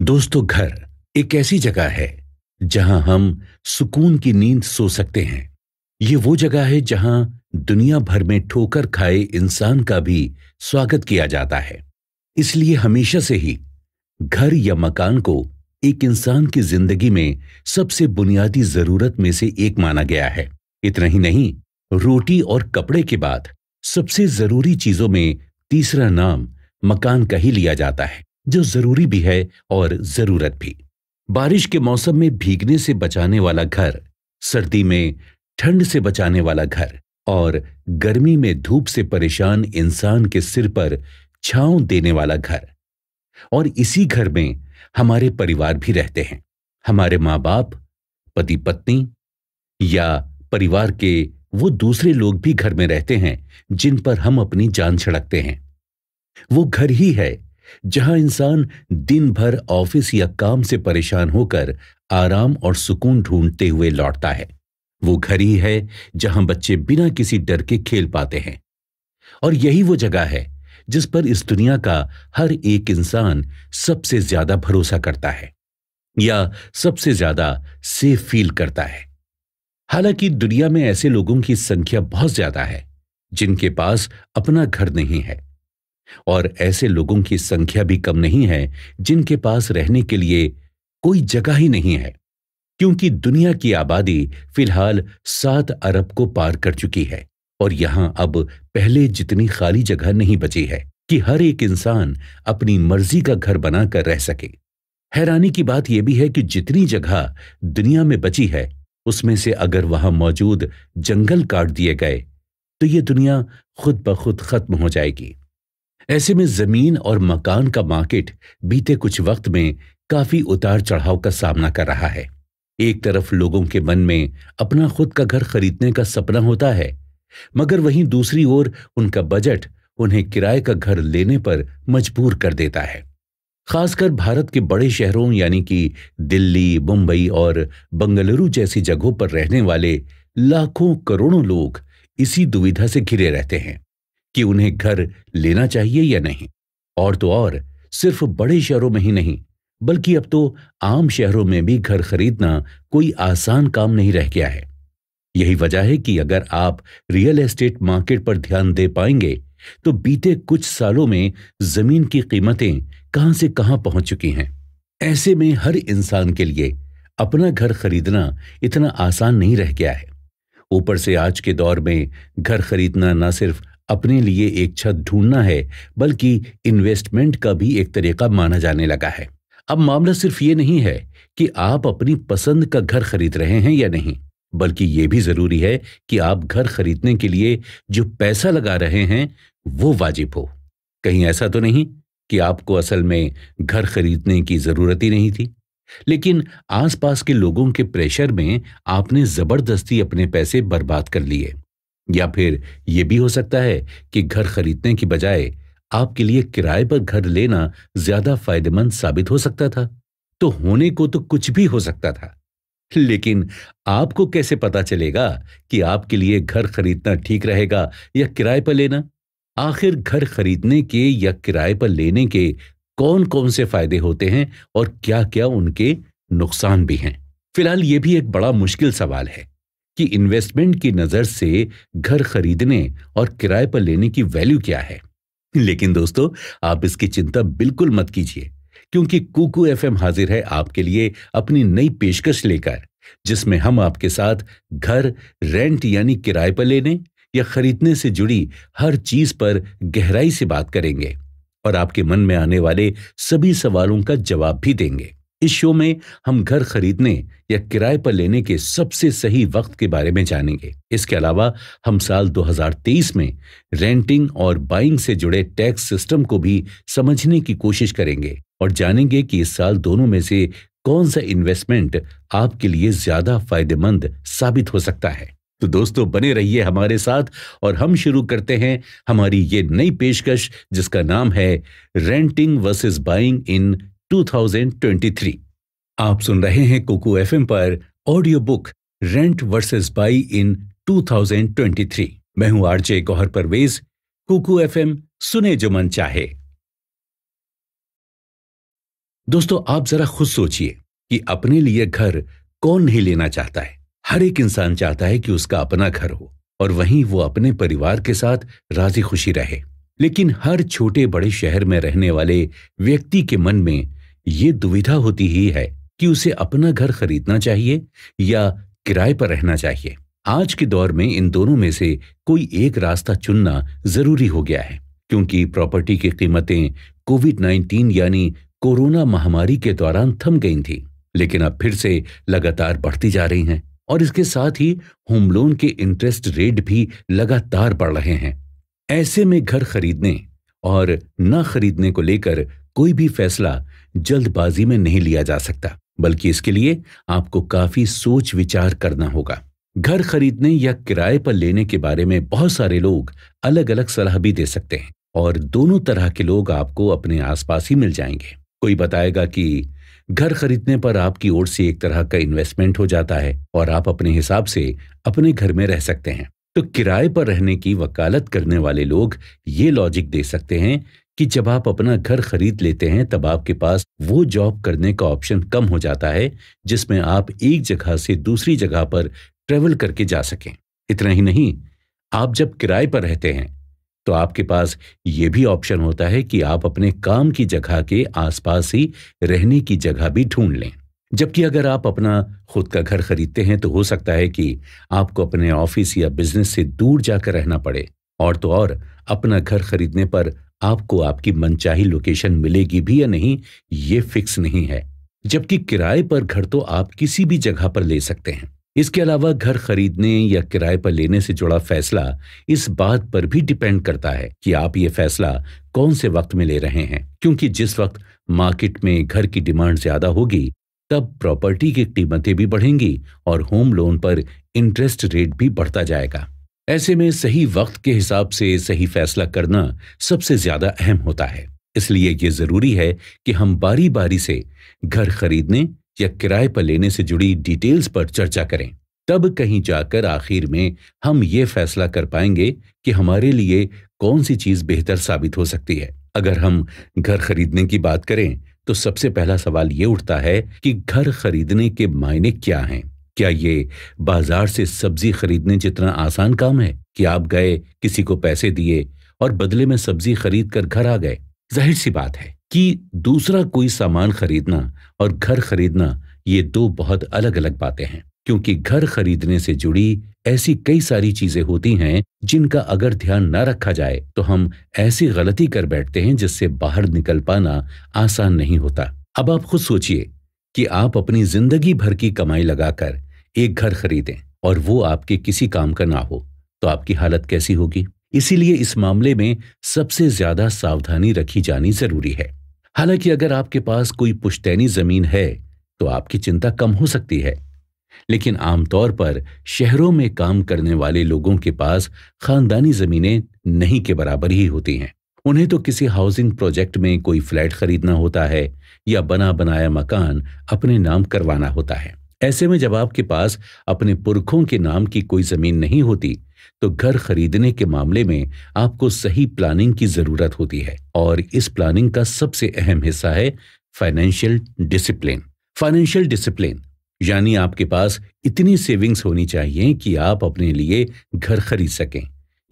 दोस्तों, घर एक ऐसी जगह है जहां हम सुकून की नींद सो सकते हैं। ये वो जगह है जहां दुनिया भर में ठोकर खाए इंसान का भी स्वागत किया जाता है। इसलिए हमेशा से ही घर या मकान को एक इंसान की जिंदगी में सबसे बुनियादी जरूरत में से एक माना गया है। इतना ही नहीं, रोटी और कपड़े के बाद सबसे जरूरी चीजों में तीसरा नाम मकान का ही लिया जाता है, जो जरूरी भी है और जरूरत भी। बारिश के मौसम में भीगने से बचाने वाला घर, सर्दी में ठंड से बचाने वाला घर और गर्मी में धूप से परेशान इंसान के सिर पर छांव देने वाला घर। और इसी घर में हमारे परिवार भी रहते हैं। हमारे माँ बाप, पति पत्नी या परिवार के वो दूसरे लोग भी घर में रहते हैं जिन पर हम अपनी जान छिड़कते हैं। वो घर ही है जहां इंसान दिन भर ऑफिस या काम से परेशान होकर आराम और सुकून ढूंढते हुए लौटता है। वो घर ही है जहां बच्चे बिना किसी डर के खेल पाते हैं। और यही वो जगह है जिस पर इस दुनिया का हर एक इंसान सबसे ज्यादा भरोसा करता है या सबसे ज्यादा सेफ फील करता है। हालांकि दुनिया में ऐसे लोगों की संख्या बहुत ज्यादा है जिनके पास अपना घर नहीं है, और ऐसे लोगों की संख्या भी कम नहीं है जिनके पास रहने के लिए कोई जगह ही नहीं है। क्योंकि दुनिया की आबादी फिलहाल 7 अरब को पार कर चुकी है और यहां अब पहले जितनी खाली जगह नहीं बची है कि हर एक इंसान अपनी मर्जी का घर बनाकर रह सके। हैरानी की बात यह भी है कि जितनी जगह दुनिया में बची है उसमें से अगर वहां मौजूद जंगल काट दिए गए तो यह दुनिया खुद ब खुद खत्म हो जाएगी। ऐसे में जमीन और मकान का मार्केट बीते कुछ वक्त में काफी उतार चढ़ाव का सामना कर रहा है। एक तरफ लोगों के मन में अपना खुद का घर खरीदने का सपना होता है, मगर वहीं दूसरी ओर उनका बजट उन्हें किराए का घर लेने पर मजबूर कर देता है। खासकर भारत के बड़े शहरों यानी कि दिल्ली, मुंबई और बंगलुरु जैसी जगहों पर रहने वाले लाखों करोड़ों लोग इसी दुविधा से घिरे रहते हैं कि उन्हें घर लेना चाहिए या नहीं। और तो और सिर्फ बड़े शहरों में ही नहीं, बल्कि अब तो आम शहरों में भी घर खरीदना कोई आसान काम नहीं रह गया है। यही वजह है कि अगर आप रियल एस्टेट मार्केट पर ध्यान दे पाएंगे तो बीते कुछ सालों में जमीन की कीमतें कहां से कहां पहुंच चुकी हैं। ऐसे में हर इंसान के लिए अपना घर खरीदना इतना आसान नहीं रह गया है। ऊपर से आज के दौर में घर खरीदना न सिर्फ अपने लिए एक छत ढूंढना है, बल्कि इन्वेस्टमेंट का भी एक तरीका माना जाने लगा है। अब मामला सिर्फ ये नहीं है कि आप अपनी पसंद का घर खरीद रहे हैं या नहीं, बल्कि ये भी जरूरी है कि आप घर खरीदने के लिए जो पैसा लगा रहे हैं वो वाजिब हो। कहीं ऐसा तो नहीं कि आपको असल में घर खरीदने की जरूरत ही नहीं थी, लेकिन आसपास के लोगों के प्रेशर में आपने जबरदस्ती अपने पैसे बर्बाद कर लिए। या फिर यह भी हो सकता है कि घर खरीदने की बजाय आपके लिए किराए पर घर लेना ज्यादा फायदेमंद साबित हो सकता था। तो होने को तो कुछ भी हो सकता था, लेकिन आपको कैसे पता चलेगा कि आपके लिए घर खरीदना ठीक रहेगा या किराए पर लेना? आखिर घर खरीदने के या किराए पर लेने के कौन कौन से फायदे होते हैं और क्या क्या उनके नुकसान भी हैं? फिलहाल यह भी एक बड़ा मुश्किल सवाल है कि इन्वेस्टमेंट की नजर से घर खरीदने और किराए पर लेने की वैल्यू क्या है। लेकिन दोस्तों, आप इसकी चिंता बिल्कुल मत कीजिए, क्योंकि कुकू एफएम हाजिर है आपके लिए अपनी नई पेशकश लेकर, जिसमें हम आपके साथ घर रेंट यानी किराए पर लेने या खरीदने से जुड़ी हर चीज पर गहराई से बात करेंगे और आपके मन में आने वाले सभी सवालों का जवाब भी देंगे। इस शो में हम घर खरीदने या किराए पर लेने के सबसे सही वक्त के बारे में जानेंगे। इसके अलावा हम साल 2023 में रेंटिंग और बाइंग से जुड़े टैक्स सिस्टम को भी समझने की कोशिश करेंगे और जानेंगे कि इस साल दोनों में से कौन सा इन्वेस्टमेंट आपके लिए ज्यादा फायदेमंद साबित हो सकता है। तो दोस्तों, बने रहिए हमारे साथ और हम शुरू करते हैं हमारी ये नई पेशकश, जिसका नाम है रेंटिंग वर्सेस बाइंग इन 2023। आप सुन रहे हैं कुकू एफएम पर audio book rent versus buy in 2023। मैं हूं आरजे गौहर परवेज। कुकू एफएम, सुने जो मन चाहे। दोस्तों, आप जरा खुद सोचिए कि अपने लिए घर कौन नहीं लेना चाहता है। हर एक इंसान चाहता है कि उसका अपना घर हो और वहीं वो अपने परिवार के साथ राजी खुशी रहे। लेकिन हर छोटे बड़े शहर में रहने वाले व्यक्ति के मन में ये दुविधा होती ही है कि उसे अपना घर खरीदना चाहिए या किराए पर रहना चाहिए। आज के दौर में इन दोनों में से कोई एक रास्ता चुनना जरूरी हो गया है, क्योंकि प्रॉपर्टी की कीमतें कोविड-19 यानी कोरोना महामारी के दौरान थम गई थी, लेकिन अब फिर से लगातार बढ़ती जा रही हैं और इसके साथ ही होम लोन के इंटरेस्ट रेट भी लगातार बढ़ रहे हैं। ऐसे में घर खरीदने और न खरीदने को लेकर कोई भी फैसला जल्दबाजी में नहीं लिया जा सकता, बल्कि इसके लिए आपको काफी सोच विचार करना होगा। घर खरीदने या किराए पर लेने के बारे में बहुत सारे लोग अलग अलग सलाह भी दे सकते हैं और दोनों तरह के लोग आपको अपने आसपास ही मिल जाएंगे। कोई बताएगा कि घर खरीदने पर आपकी ओर से एक तरह का इन्वेस्टमेंट हो जाता है और आप अपने हिसाब से अपने घर में रह सकते हैं। तो किराए पर रहने की वकालत करने वाले लोग ये लॉजिक दे सकते हैं कि जब आप अपना घर खरीद लेते हैं तब आपके पास वो जॉब करने का ऑप्शन कम हो जाता है जिसमें आप एक जगह से दूसरी जगह पर ट्रेवल करके जा सकें। इतना ही नहीं, आप जब किराए पर रहते हैं तो आपके पास ये भी ऑप्शन होता है कि आप अपने काम की जगह के आसपास ही रहने की जगह भी ढूंढ लें। जबकि अगर आप अपना खुद का घर खरीदते हैं तो हो सकता है कि आपको अपने ऑफिस या बिजनेस से दूर जाकर रहना पड़े, और तो और अपना घर खरीदने पर आपको आपकी मनचाही लोकेशन मिलेगी भी या नहीं ये फिक्स नहीं है। जबकि किराए पर घर तो आप किसी भी जगह पर ले सकते हैं। इसके अलावा घर खरीदने या किराए पर लेने से जुड़ा फैसला इस बात पर भी डिपेंड करता है कि आप ये फैसला कौन से वक्त में ले रहे हैं, क्योंकि जिस वक्त मार्केट में घर की डिमांड ज्यादा होगी तब प्रॉपर्टी की कीमतें भी बढ़ेंगी और होम लोन पर इंटरेस्ट रेट भी बढ़ता जाएगा। ऐसे में सही वक्त के हिसाब से सही फैसला करना सबसे ज्यादा अहम होता है। इसलिए ये जरूरी है कि हम बारी बारी से घर खरीदने या किराए पर लेने से जुड़ी डिटेल्स पर चर्चा करें। तब कहीं जाकर आखिर में हम ये फैसला कर पाएंगे कि हमारे लिए कौन सी चीज बेहतर साबित हो सकती है। अगर हम घर खरीदने की बात करें तो सबसे पहला सवाल ये उठता है कि घर खरीदने के मायने क्या हैं। क्या ये बाजार से सब्जी खरीदने जितना आसान काम है कि आप गए, किसी को पैसे दिए और बदले में सब्जी खरीद कर घर आ गए? जाहिर सी बात है कि दूसरा कोई सामान खरीदना और घर खरीदना ये दो बहुत अलग अलग बातें हैं, क्योंकि घर खरीदने से जुड़ी ऐसी कई सारी चीजें होती हैं जिनका अगर ध्यान न रखा जाए तो हम ऐसी गलती कर बैठते हैं जिससे बाहर निकल पाना आसान नहीं होता। अब आप खुद सोचिए कि आप अपनी जिंदगी भर की कमाई लगाकर एक घर खरीदें और वो आपके किसी काम का ना हो, तो आपकी हालत कैसी होगी? इसीलिए इस मामले में सबसे ज्यादा सावधानी रखी जानी जरूरी है। हालांकि अगर आपके पास कोई पुश्तैनी जमीन है तो आपकी चिंता कम हो सकती है, लेकिन आमतौर पर शहरों में काम करने वाले लोगों के पास खानदानी जमीनें नहीं के बराबर ही होती हैं। उन्हें तो किसी हाउसिंग प्रोजेक्ट में कोई फ्लैट खरीदना होता है या बना बनाया मकान अपने नाम करवाना होता है। ऐसे में जब आपके पास अपने पुरखों के नाम की कोई जमीन नहीं होती तो घर खरीदने के मामले में आपको सही प्लानिंग की जरूरत होती है, और इस प्लानिंग का सबसे अहम हिस्सा है फाइनेंशियल डिसिप्लिन। फाइनेंशियल डिसिप्लिन यानी आपके पास इतनी सेविंग्स होनी चाहिए कि आप अपने लिए घर खरीद सकें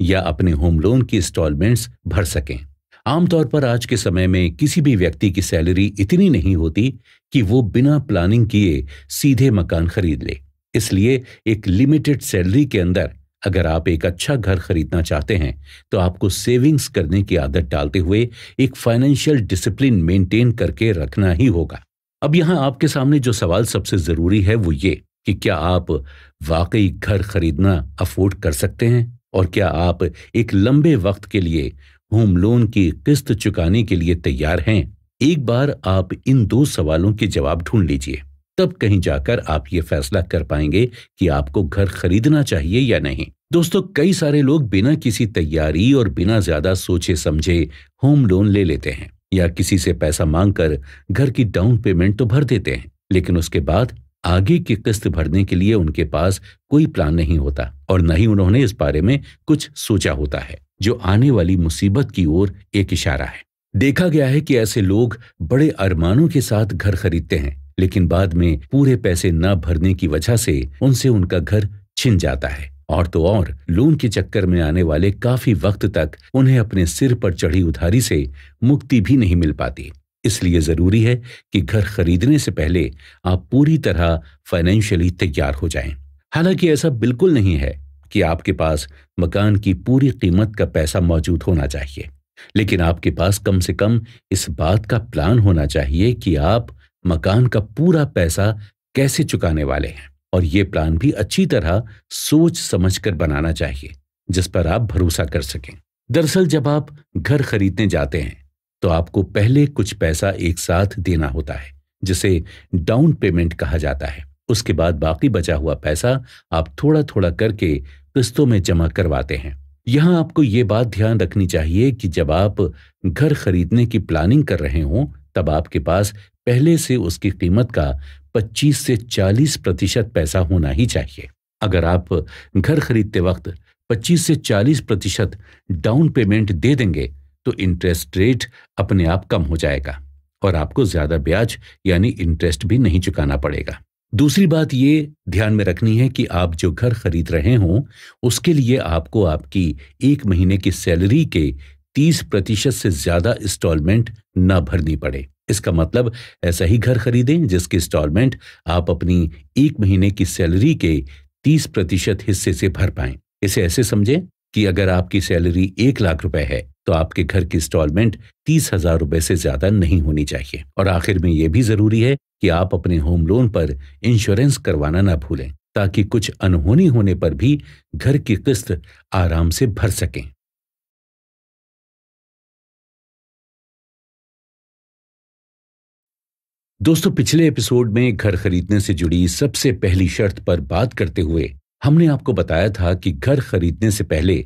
या अपने होम लोन की इंस्टॉलमेंट्स भर सकें। आमतौर पर आज के समय में किसी भी व्यक्ति की सैलरी इतनी नहीं होती कि वो बिना प्लानिंग किए सीधे मकान खरीद ले। इसलिए एक लिमिटेड सैलरी के अंदर अगर आप एक अच्छा घर खरीदना चाहते हैं तो आपको सेविंग्स करने की आदत डालते हुए एक फाइनेंशियल डिसिप्लिन मेंटेन करके रखना ही होगा। अब यहां आपके सामने जो सवाल सबसे जरूरी है वो ये कि क्या आप वाकई घर खरीदना अफोर्ड कर सकते हैं, और क्या आप एक लंबे वक्त के लिए होम लोन की किस्त चुकाने के लिए तैयार हैं? एक बार आप इन दो सवालों के जवाब ढूंढ लीजिए, तब कहीं जाकर आप ये फैसला कर पाएंगे कि आपको घर खरीदना चाहिए या नहीं। दोस्तों, कई सारे लोग बिना किसी तैयारी और बिना ज्यादा सोचे समझे होम लोन ले लेते हैं या किसी से पैसा मांगकर घर की डाउन पेमेंट तो भर देते हैं, लेकिन उसके बाद आगे की किस्त भरने के लिए उनके पास कोई प्लान नहीं होता और न ही उन्होंने इस बारे में कुछ सोचा होता है, जो आने वाली मुसीबत की ओर एक इशारा है। देखा गया है कि ऐसे लोग बड़े अरमानों के साथ घर खरीदते हैं, लेकिन बाद में पूरे पैसे न भरने की वजह से उनसे उनका घर छिन जाता है। और तो और लोन के चक्कर में आने वाले काफी वक्त तक उन्हें अपने सिर पर चढ़ी उधारी से मुक्ति भी नहीं मिल पाती। इसलिए जरूरी है कि घर खरीदने से पहले आप पूरी तरह फाइनेंशियली तैयार हो जाएं। हालांकि ऐसा बिल्कुल नहीं है कि आपके पास मकान की पूरी कीमत का पैसा मौजूद होना चाहिए, लेकिन आपके पास कम से कम इस बात का प्लान होना चाहिए कि आप मकान का पूरा पैसा कैसे चुकाने वाले हैं, और ये प्लान भी अच्छी तरह सोच समझकर बनाना चाहिए जिस पर आप भरोसा कर सकें। दरअसल जब आप घर खरीदने जाते हैं तो आपको पहले कुछ पैसा एक साथ देना होता है, जिसे डाउन पेमेंट कहा जाता है। उसके बाद बाकी बचा हुआ पैसा आप थोड़ा थोड़ा करके किस्तों में जमा करवाते हैं। यहां आपको ये बात ध्यान रखनी चाहिए कि जब आप घर खरीदने की प्लानिंग कर रहे हों तब आपके पास पहले से उसकी कीमत का 25 से 40% पैसा होना ही चाहिए। अगर आप घर खरीदते वक्त 25 से 40% डाउन पेमेंट दे देंगे तो इंटरेस्ट रेट अपने आप कम हो जाएगा और आपको ज्यादा ब्याज यानी इंटरेस्ट भी नहीं चुकाना पड़ेगा। दूसरी बात ये ध्यान में रखनी है कि आप जो घर खरीद रहे हों उसके लिए आपको आपकी एक महीने की सैलरी के 30% से ज्यादा इंस्टॉलमेंट न भरनी पड़े। इसका मतलब ऐसा ही घर खरीदें जिसकी इंस्टॉलमेंट आप अपनी एक महीने की सैलरी के 30% हिस्से से भर पाएं। इसे ऐसे समझें कि अगर आपकी सैलरी 1 लाख रुपए है तो आपके घर की इंस्टॉलमेंट 30,000 रुपए से ज्यादा नहीं होनी चाहिए। और आखिर में यह भी जरूरी है कि आप अपने होम लोन पर इंश्योरेंस करवाना ना भूलें, ताकि कुछ अनहोनी होने पर भी घर की किस्त आराम से भर सकें। दोस्तों, पिछले एपिसोड में घर खरीदने से जुड़ी सबसे पहली शर्त पर बात करते हुए हमने आपको बताया था कि घर खरीदने से पहले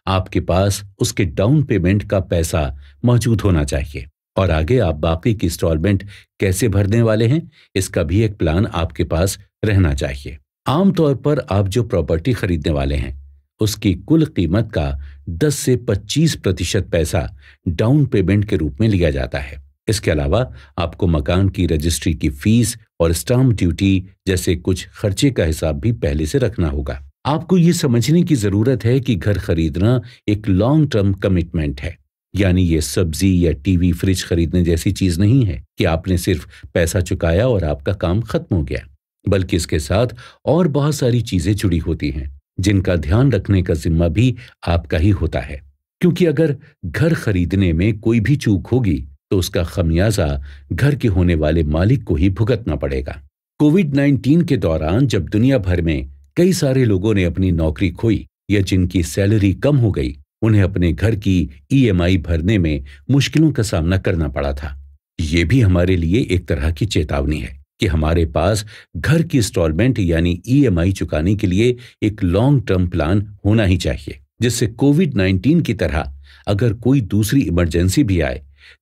आपके पास उसके डाउन पेमेंट का पैसा मौजूद होना चाहिए, और आगे आप बाकी की इंस्टॉलमेंट कैसे भरने वाले हैं इसका भी एक प्लान आपके पास रहना चाहिए। आमतौर पर आप जो प्रॉपर्टी खरीदने वाले हैं उसकी कुल कीमत का 10 से 25% पैसा डाउन पेमेंट के रूप में लिया जाता है। इसके अलावा आपको मकान की रजिस्ट्री की फीस और स्टाम्प ड्यूटी जैसे कुछ खर्चे का हिसाब भी पहले से रखना होगा। आपको ये समझने की जरूरत है कि घर खरीदना एक लॉन्ग टर्म कमिटमेंट है, यानी ये सब्जी या टीवी फ्रिज खरीदने जैसी चीज नहीं है कि आपने सिर्फ पैसा चुकाया और आपका काम खत्म हो गया, बल्कि इसके साथ और बहुत सारी चीजें जुड़ी होती हैं जिनका ध्यान रखने का जिम्मा भी आपका ही होता है। क्योंकि अगर घर खरीदने में कोई भी चूक होगी तो उसका खमियाजा घर के होने वाले मालिक को ही भुगतना पड़ेगा। कोविड-19 के दौरान जब दुनिया भर में कई सारे लोगों ने अपनी नौकरी खोई या जिनकी सैलरी कम हो गई, उन्हें अपने घर की ईएमआई भरने में मुश्किलों का सामना करना पड़ा था। ये भी हमारे लिए एक तरह की चेतावनी है कि हमारे पास घर की इंस्टॉलमेंट यानी ईएमआई चुकाने के लिए एक लॉन्ग टर्म प्लान होना ही चाहिए, जिससे कोविड-19 की तरह अगर कोई दूसरी इमरजेंसी भी आए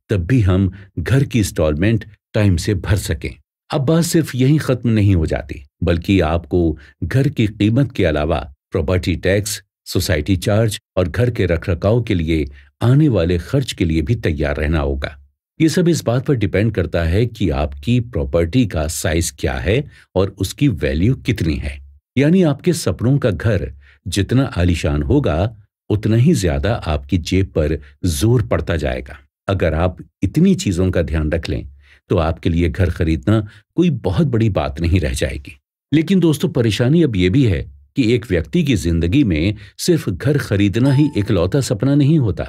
तब भी हम घर की इंस्टॉलमेंट टाइम से भर सकें। अब बात सिर्फ यहीं खत्म नहीं हो जाती, बल्कि आपको घर की कीमत के अलावा प्रॉपर्टी टैक्स, सोसाइटी चार्ज और घर के रखरखाव के लिए आने वाले खर्च के लिए भी तैयार रहना होगा। ये सब इस बात पर डिपेंड करता है कि आपकी प्रॉपर्टी का साइज क्या है और उसकी वैल्यू कितनी है। यानी आपके सपनों का घर जितना आलीशान होगा उतना ही ज्यादा आपकी जेब पर जोर पड़ता जाएगा। अगर आप इतनी चीजों का ध्यान रख लें तो आपके लिए घर खरीदना कोई बहुत बड़ी बात नहीं रह जाएगी। लेकिन दोस्तों, परेशानी अब यह भी है कि एक व्यक्ति की जिंदगी में सिर्फ घर खरीदना ही इकलौता सपना नहीं होता।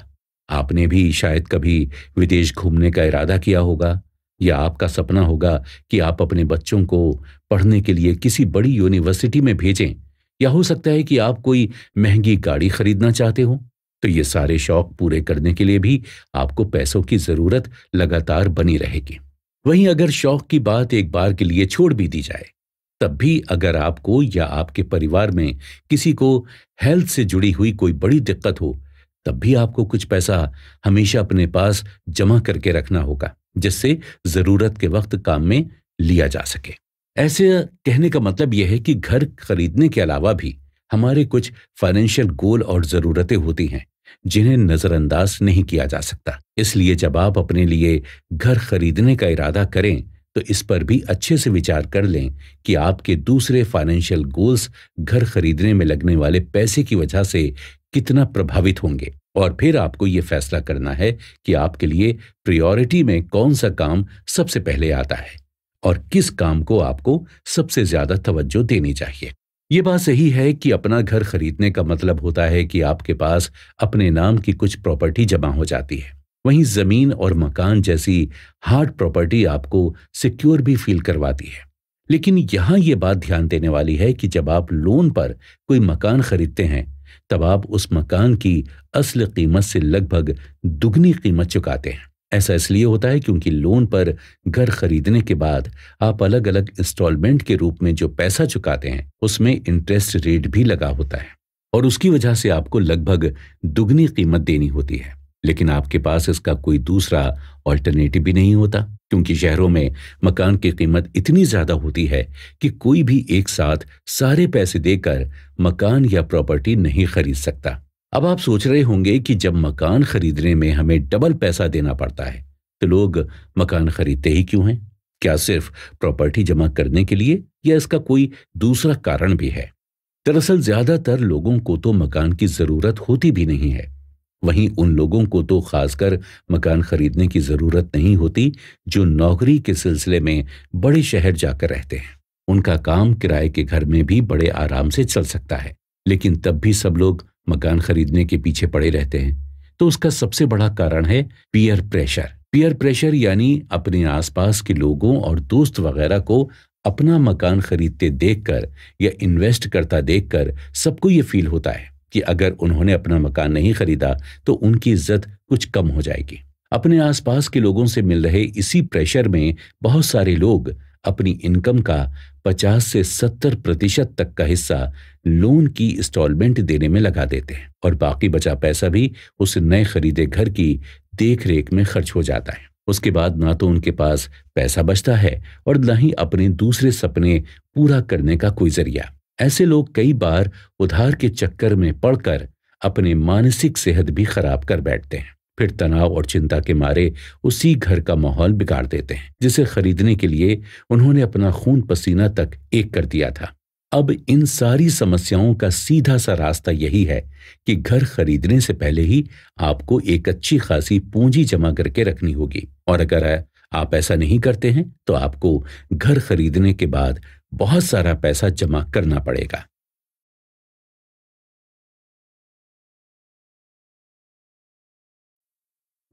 आपने भी शायद कभी विदेश घूमने का इरादा किया होगा, या आपका सपना होगा कि आप अपने बच्चों को पढ़ने के लिए किसी बड़ी यूनिवर्सिटी में भेजें, या हो सकता है कि आप कोई महंगी गाड़ी खरीदना चाहते हो। तो ये सारे शौक पूरे करने के लिए भी आपको पैसों की जरूरत लगातार बनी रहेगी। वहीं अगर शौक की बात एक बार के लिए छोड़ भी दी जाए, तब भी अगर आपको या आपके परिवार में किसी को हेल्थ से जुड़ी हुई कोई बड़ी दिक्कत हो, तब भी आपको कुछ पैसा हमेशा अपने पास जमा करके रखना होगा, जिससे जरूरत के वक्त काम में लिया जा सके। ऐसे कहने का मतलब यह है कि घर खरीदने के अलावा भी हमारे कुछ फाइनेंशियल गोल और जरूरतें होती हैं जिन्हें नजरअंदाज नहीं किया जा सकता। इसलिए जब आप अपने लिए घर खरीदने का इरादा करें तो इस पर भी अच्छे से विचार कर लें कि आपके दूसरे फाइनेंशियल गोल्स घर खरीदने में लगने वाले पैसे की वजह से कितना प्रभावित होंगे। और फिर आपको ये फैसला करना है कि आपके लिए प्रायोरिटी में कौन सा काम सबसे पहले आता है और किस काम को आपको सबसे ज्यादा तवज्जो देनी चाहिए। ये बात सही है कि अपना घर खरीदने का मतलब होता है कि आपके पास अपने नाम की कुछ प्रॉपर्टी जमा हो जाती है। वहीं जमीन और मकान जैसी हार्ड प्रॉपर्टी आपको सिक्योर भी फील करवाती है। लेकिन यहां ये बात ध्यान देने वाली है कि जब आप लोन पर कोई मकान खरीदते हैं तब आप उस मकान की असल कीमत से लगभग दुगनी कीमत चुकाते हैं। ऐसा इसलिए होता है क्योंकि लोन पर घर खरीदने के बाद आप अलग अलग इंस्टॉलमेंट के रूप में जो पैसा चुकाते हैं उसमें इंटरेस्ट रेट भी लगा होता है और उसकी वजह से आपको लगभग दुगनी कीमत देनी होती है। लेकिन आपके पास इसका कोई दूसरा ऑल्टरनेटिव भी नहीं होता क्योंकि शहरों में मकान की कीमत इतनी ज्यादा होती है कि कोई भी एक साथ सारे पैसे देकर मकान या प्रॉपर्टी नहीं खरीद सकता। अब आप सोच रहे होंगे कि जब मकान खरीदने में हमें डबल पैसा देना पड़ता है तो लोग मकान खरीदते ही क्यों हैं? क्या सिर्फ प्रॉपर्टी जमा करने के लिए या इसका कोई दूसरा कारण भी है? दरअसल ज्यादातर लोगों को तो मकान की जरूरत होती भी नहीं है। वहीं उन लोगों को तो खासकर मकान खरीदने की जरूरत नहीं होती जो नौकरी के सिलसिले में बड़े शहर जाकर रहते हैं। उनका काम किराए के घर में भी बड़े आराम से चल सकता है, लेकिन तब भी सब लोग मकान खरीदने के पीछे पड़े रहते हैं। तो उसका सबसे बड़ा कारण है पीयर प्रेशर। पीयर प्रेशर यानी अपने आसपास के लोगों और दोस्त वगैरह को अपना मकान खरीदते देखकर या इन्वेस्ट करता देखकर सबको ये फील होता है कि अगर उन्होंने अपना मकान नहीं खरीदा तो उनकी इज्जत कुछ कम हो जाएगी। अपने आसपास के लोगों से मिल रहे इसी प्रेशर में बहुत सारे लोग अपनी इनकम का 50 से 70% तक का हिस्सा लोन की इंस्टॉलमेंट देने में लगा देते हैं और बाकी बचा पैसा भी उस नए खरीदे घर की देख रेख में खर्च हो जाता है। उसके बाद ना तो उनके पास पैसा बचता है और न ही अपने दूसरे सपने पूरा करने का कोई जरिया। ऐसे लोग कई बार उधार के चक्कर में पड़कर अपने मानसिक सेहत भी खराब कर बैठते हैं। फिर तनाव और चिंता के मारे उसी घर का माहौल बिगाड़ देते हैं जिसे खरीदने के लिए उन्होंने अपना खून पसीना तक एक कर दिया था। अब इन सारी समस्याओं का सीधा सा रास्ता यही है कि घर खरीदने से पहले ही आपको एक अच्छी खासी पूंजी जमा करके रखनी होगी और अगर आप ऐसा नहीं करते हैं तो आपको घर खरीदने के बाद बहुत सारा पैसा जमा करना पड़ेगा।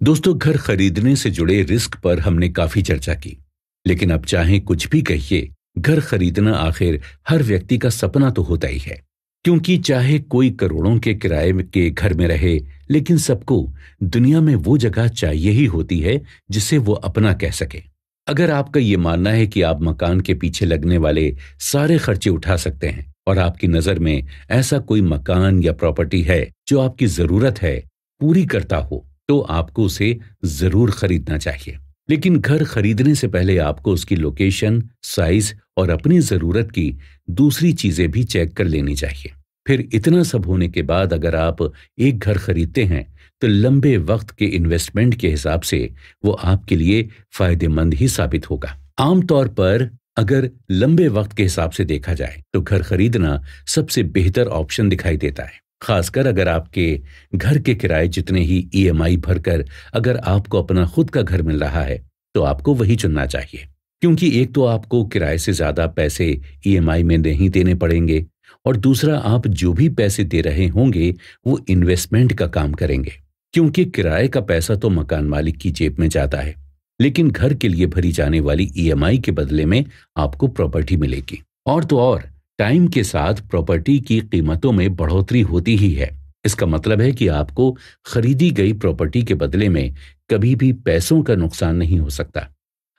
दोस्तों, घर खरीदने से जुड़े रिस्क पर हमने काफी चर्चा की, लेकिन अब चाहे कुछ भी कहिए, घर खरीदना आखिर हर व्यक्ति का सपना तो होता ही है। क्योंकि चाहे कोई करोड़ों के किराए के घर में रहे, लेकिन सबको दुनिया में वो जगह चाहिए ही होती है जिसे वो अपना कह सके। अगर आपका ये मानना है कि आप मकान के पीछे लगने वाले सारे खर्चे उठा सकते हैं और आपकी नजर में ऐसा कोई मकान या प्रॉपर्टी है जो आपकी जरूरत है पूरी करता हो, तो आपको उसे जरूर खरीदना चाहिए। लेकिन घर खरीदने से पहले आपको उसकी लोकेशन, साइज और अपनी जरूरत की दूसरी चीजें भी चेक कर लेनी चाहिए। फिर इतना सब होने के बाद अगर आप एक घर खरीदते हैं तो लंबे वक्त के इन्वेस्टमेंट के हिसाब से वो आपके लिए फायदेमंद ही साबित होगा। आमतौर पर अगर लंबे वक्त के हिसाब से देखा जाए तो घर खरीदना सबसे बेहतर ऑप्शन दिखाई देता है, खासकर अगर आपके घर के किराए जितने ही ईएमआई भरकर अगर आपको अपना खुद का घर मिल रहा है तो आपको वही चुनना चाहिए। क्योंकि एक तो आपको किराए से ज्यादा पैसे ईएमआई में नहीं देने पड़ेंगे और दूसरा आप जो भी पैसे दे रहे होंगे वो इन्वेस्टमेंट का काम करेंगे। क्योंकि किराए का पैसा तो मकान मालिक की जेब में जाता है, लेकिन घर के लिए भरी जाने वाली ईएमआई के बदले में आपको प्रॉपर्टी मिलेगी। और तो और टाइम के साथ प्रॉपर्टी की कीमतों में बढ़ोतरी होती ही है। इसका मतलब है कि आपको खरीदी गई प्रॉपर्टी के बदले में कभी भी पैसों का नुकसान नहीं हो सकता।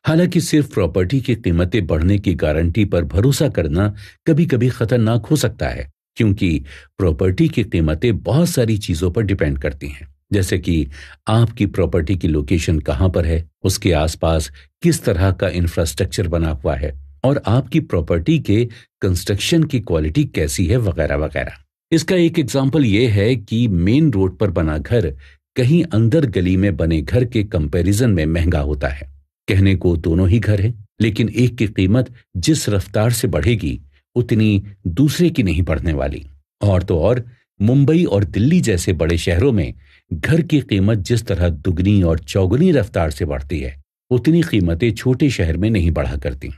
हालांकि सिर्फ प्रॉपर्टी की कीमतें बढ़ने की गारंटी पर भरोसा करना कभी कभी खतरनाक हो सकता है, क्योंकि प्रॉपर्टी की कीमतें बहुत सारी चीजों पर डिपेंड करती हैं, जैसे कि आपकी प्रॉपर्टी की लोकेशन कहाँ पर है, उसके आसपास किस तरह का इंफ्रास्ट्रक्चर बना हुआ है और आपकी प्रॉपर्टी के कंस्ट्रक्शन की क्वालिटी कैसी है, वगैरह वगैरह। इसका एक एग्जाम्पल ये है कि मेन रोड पर बना घर कहीं अंदर गली में बने घर के कंपैरिजन में महंगा होता है। कहने को दोनों ही घर हैं, लेकिन एक की कीमत जिस रफ्तार से बढ़ेगी उतनी दूसरे की नहीं बढ़ने वाली। और तो और, मुंबई और दिल्ली जैसे बड़े शहरों में घर की कीमत जिस तरह दुगनी और चौगुनी रफ्तार से बढ़ती है, उतनी कीमतें छोटे शहर में नहीं बढ़ा करती।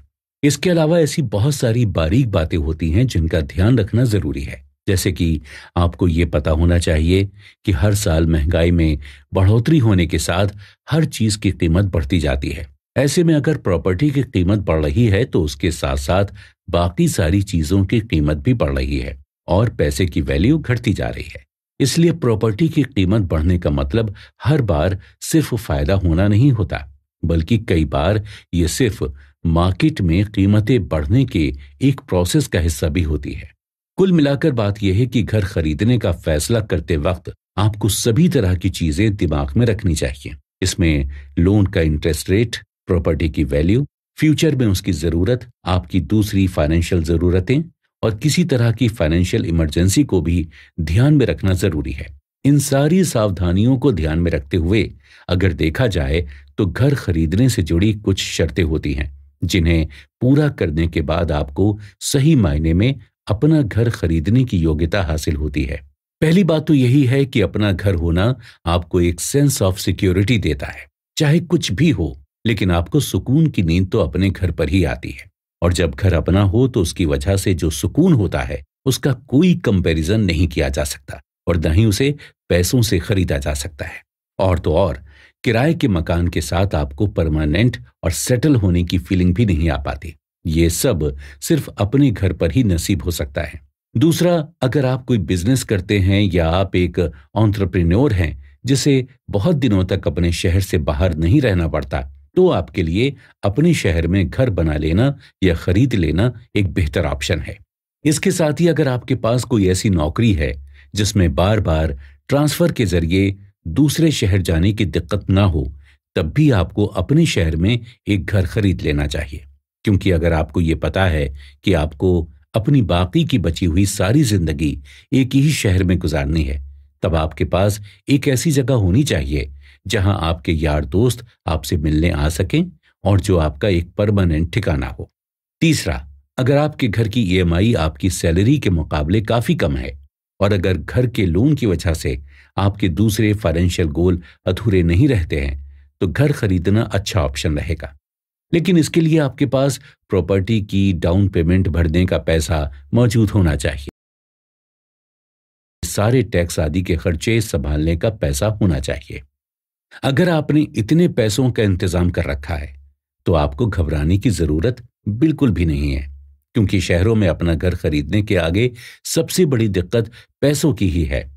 इसके अलावा ऐसी बहुत सारी बारीक बातें होती हैं जिनका ध्यान रखना जरूरी है। जैसे कि आपको ये पता होना चाहिए कि हर साल महंगाई में बढ़ोतरी होने के साथ हर चीज की कीमत बढ़ती जाती है। ऐसे में अगर प्रॉपर्टी की कीमत बढ़ रही है तो उसके साथ साथ बाकी सारी चीजों की कीमत भी बढ़ रही है और पैसे की वैल्यू घटती जा रही है। इसलिए प्रॉपर्टी की कीमत बढ़ने का मतलब हर बार सिर्फ फायदा होना नहीं होता, बल्कि कई बार ये सिर्फ मार्केट में कीमतें बढ़ने के एक प्रोसेस का हिस्सा भी होती है। कुल मिलाकर बात यह है कि घर खरीदने का फैसला करते वक्त आपको सभी तरह की चीजें दिमाग में रखनी चाहिए। इसमें लोन का इंटरेस्ट रेट, प्रॉपर्टी की वैल्यू, फ्यूचर में उसकी जरूरत, आपकी दूसरी फाइनेंशियल जरूरतें और किसी तरह की फाइनेंशियल इमरजेंसी को भी ध्यान में रखना जरूरी है। इन सारी सावधानियों को ध्यान में रखते हुए अगर देखा जाए तो घर खरीदने से जुड़ी कुछ शर्तें होती हैं जिन्हें पूरा करने के बाद आपको सही मायने में अपना घर खरीदने की योग्यता हासिल होती है। पहली बात तो यही है कि अपना घर होना आपको एक सेंस ऑफ सिक्योरिटी देता है। चाहे कुछ भी हो, लेकिन आपको सुकून की नींद तो अपने घर पर ही आती है। और जब घर अपना हो तो उसकी वजह से जो सुकून होता है उसका कोई कंपैरिजन नहीं किया जा सकता और न ही उसे पैसों से खरीदा जा सकता है। और तो और, किराए के मकान के साथ आपको परमानेंट और सेटल होने की फीलिंग भी नहीं आ पाती। ये सब सिर्फ अपने घर पर ही नसीब हो सकता है। दूसरा, अगर आप कोई बिजनेस करते हैं या आप एक एंटरप्रेन्योर हैं जिसे बहुत दिनों तक अपने शहर से बाहर नहीं रहना पड़ता, तो आपके लिए अपने शहर में घर बना लेना या खरीद लेना एक बेहतर ऑप्शन है। इसके साथ ही अगर आपके पास कोई ऐसी नौकरी है जिसमें बार बार ट्रांसफर के जरिए दूसरे शहर जाने की दिक्कत ना हो, तब भी आपको अपने शहर में एक घर खरीद लेना चाहिए। क्योंकि अगर आपको ये पता है कि आपको अपनी बाकी की बची हुई सारी जिंदगी एक ही शहर में गुजारनी है, तब आपके पास एक ऐसी जगह होनी चाहिए जहां आपके यार दोस्त आपसे मिलने आ सकें और जो आपका एक परमानेंट ठिकाना हो। तीसरा, अगर आपके घर की ईएमआई आपकी सैलरी के मुकाबले काफी कम है और अगर घर के लोन की वजह से आपके दूसरे फाइनेंशियल गोल अधूरे नहीं रहते हैं, तो घर खरीदना अच्छा ऑप्शन रहेगा। लेकिन इसके लिए आपके पास प्रॉपर्टी की डाउन पेमेंट भरने का पैसा मौजूद होना चाहिए। सारे टैक्स आदि के खर्चे संभालने का पैसा होना चाहिए। अगर आपने इतने पैसों का इंतजाम कर रखा है तो आपको घबराने की जरूरत बिल्कुल भी नहीं है, क्योंकि शहरों में अपना घर खरीदने के आगे सबसे बड़ी दिक्कत पैसों की ही है।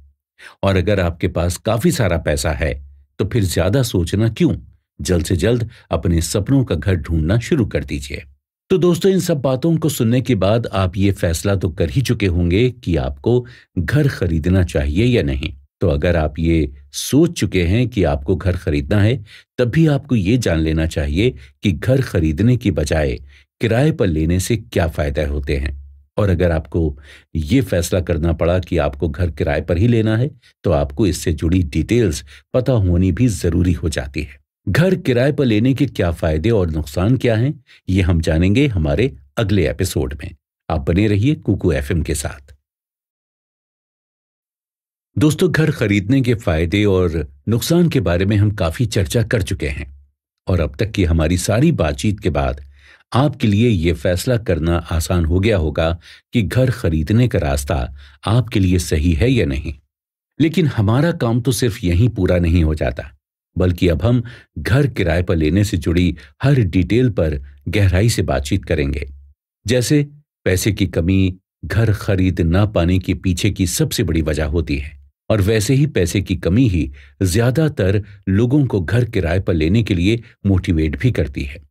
और अगर आपके पास काफी सारा पैसा है तो फिर ज्यादा सोचना क्यों, जल्द से जल्द अपने सपनों का घर ढूंढना शुरू कर दीजिए। तो दोस्तों, इन सब बातों को सुनने के बाद आप ये फैसला तो कर ही चुके होंगे कि आपको घर खरीदना चाहिए या नहीं। तो अगर आप ये सोच चुके हैं कि आपको घर खरीदना है, तब भी आपको ये जान लेना चाहिए कि घर खरीदने की बजाय किराए पर लेने से क्या फायदे होते हैं। और अगर आपको ये फैसला करना पड़ा कि आपको घर किराए पर ही लेना है, तो आपको इससे जुड़ी डिटेल्स पता होनी भी जरूरी हो जाती है। घर किराए पर लेने के क्या फायदे और नुकसान क्या हैं, ये हम जानेंगे हमारे अगले एपिसोड में। आप बने रहिए कुकू एफएम के साथ। दोस्तों, घर खरीदने के फायदे और नुकसान के बारे में हम काफी चर्चा कर चुके हैं और अब तक की हमारी सारी बातचीत के बाद आपके लिए यह फैसला करना आसान हो गया होगा कि घर खरीदने का रास्ता आपके लिए सही है या नहीं। लेकिन हमारा काम तो सिर्फ यहीं पूरा नहीं हो जाता, बल्कि अब हम घर किराए पर लेने से जुड़ी हर डिटेल पर गहराई से बातचीत करेंगे। जैसे पैसे की कमी घर खरीद ना पाने के पीछे की सबसे बड़ी वजह होती है, और वैसे ही पैसे की कमी ही ज्यादातर लोगों को घर किराए पर लेने के लिए मोटिवेट भी करती है।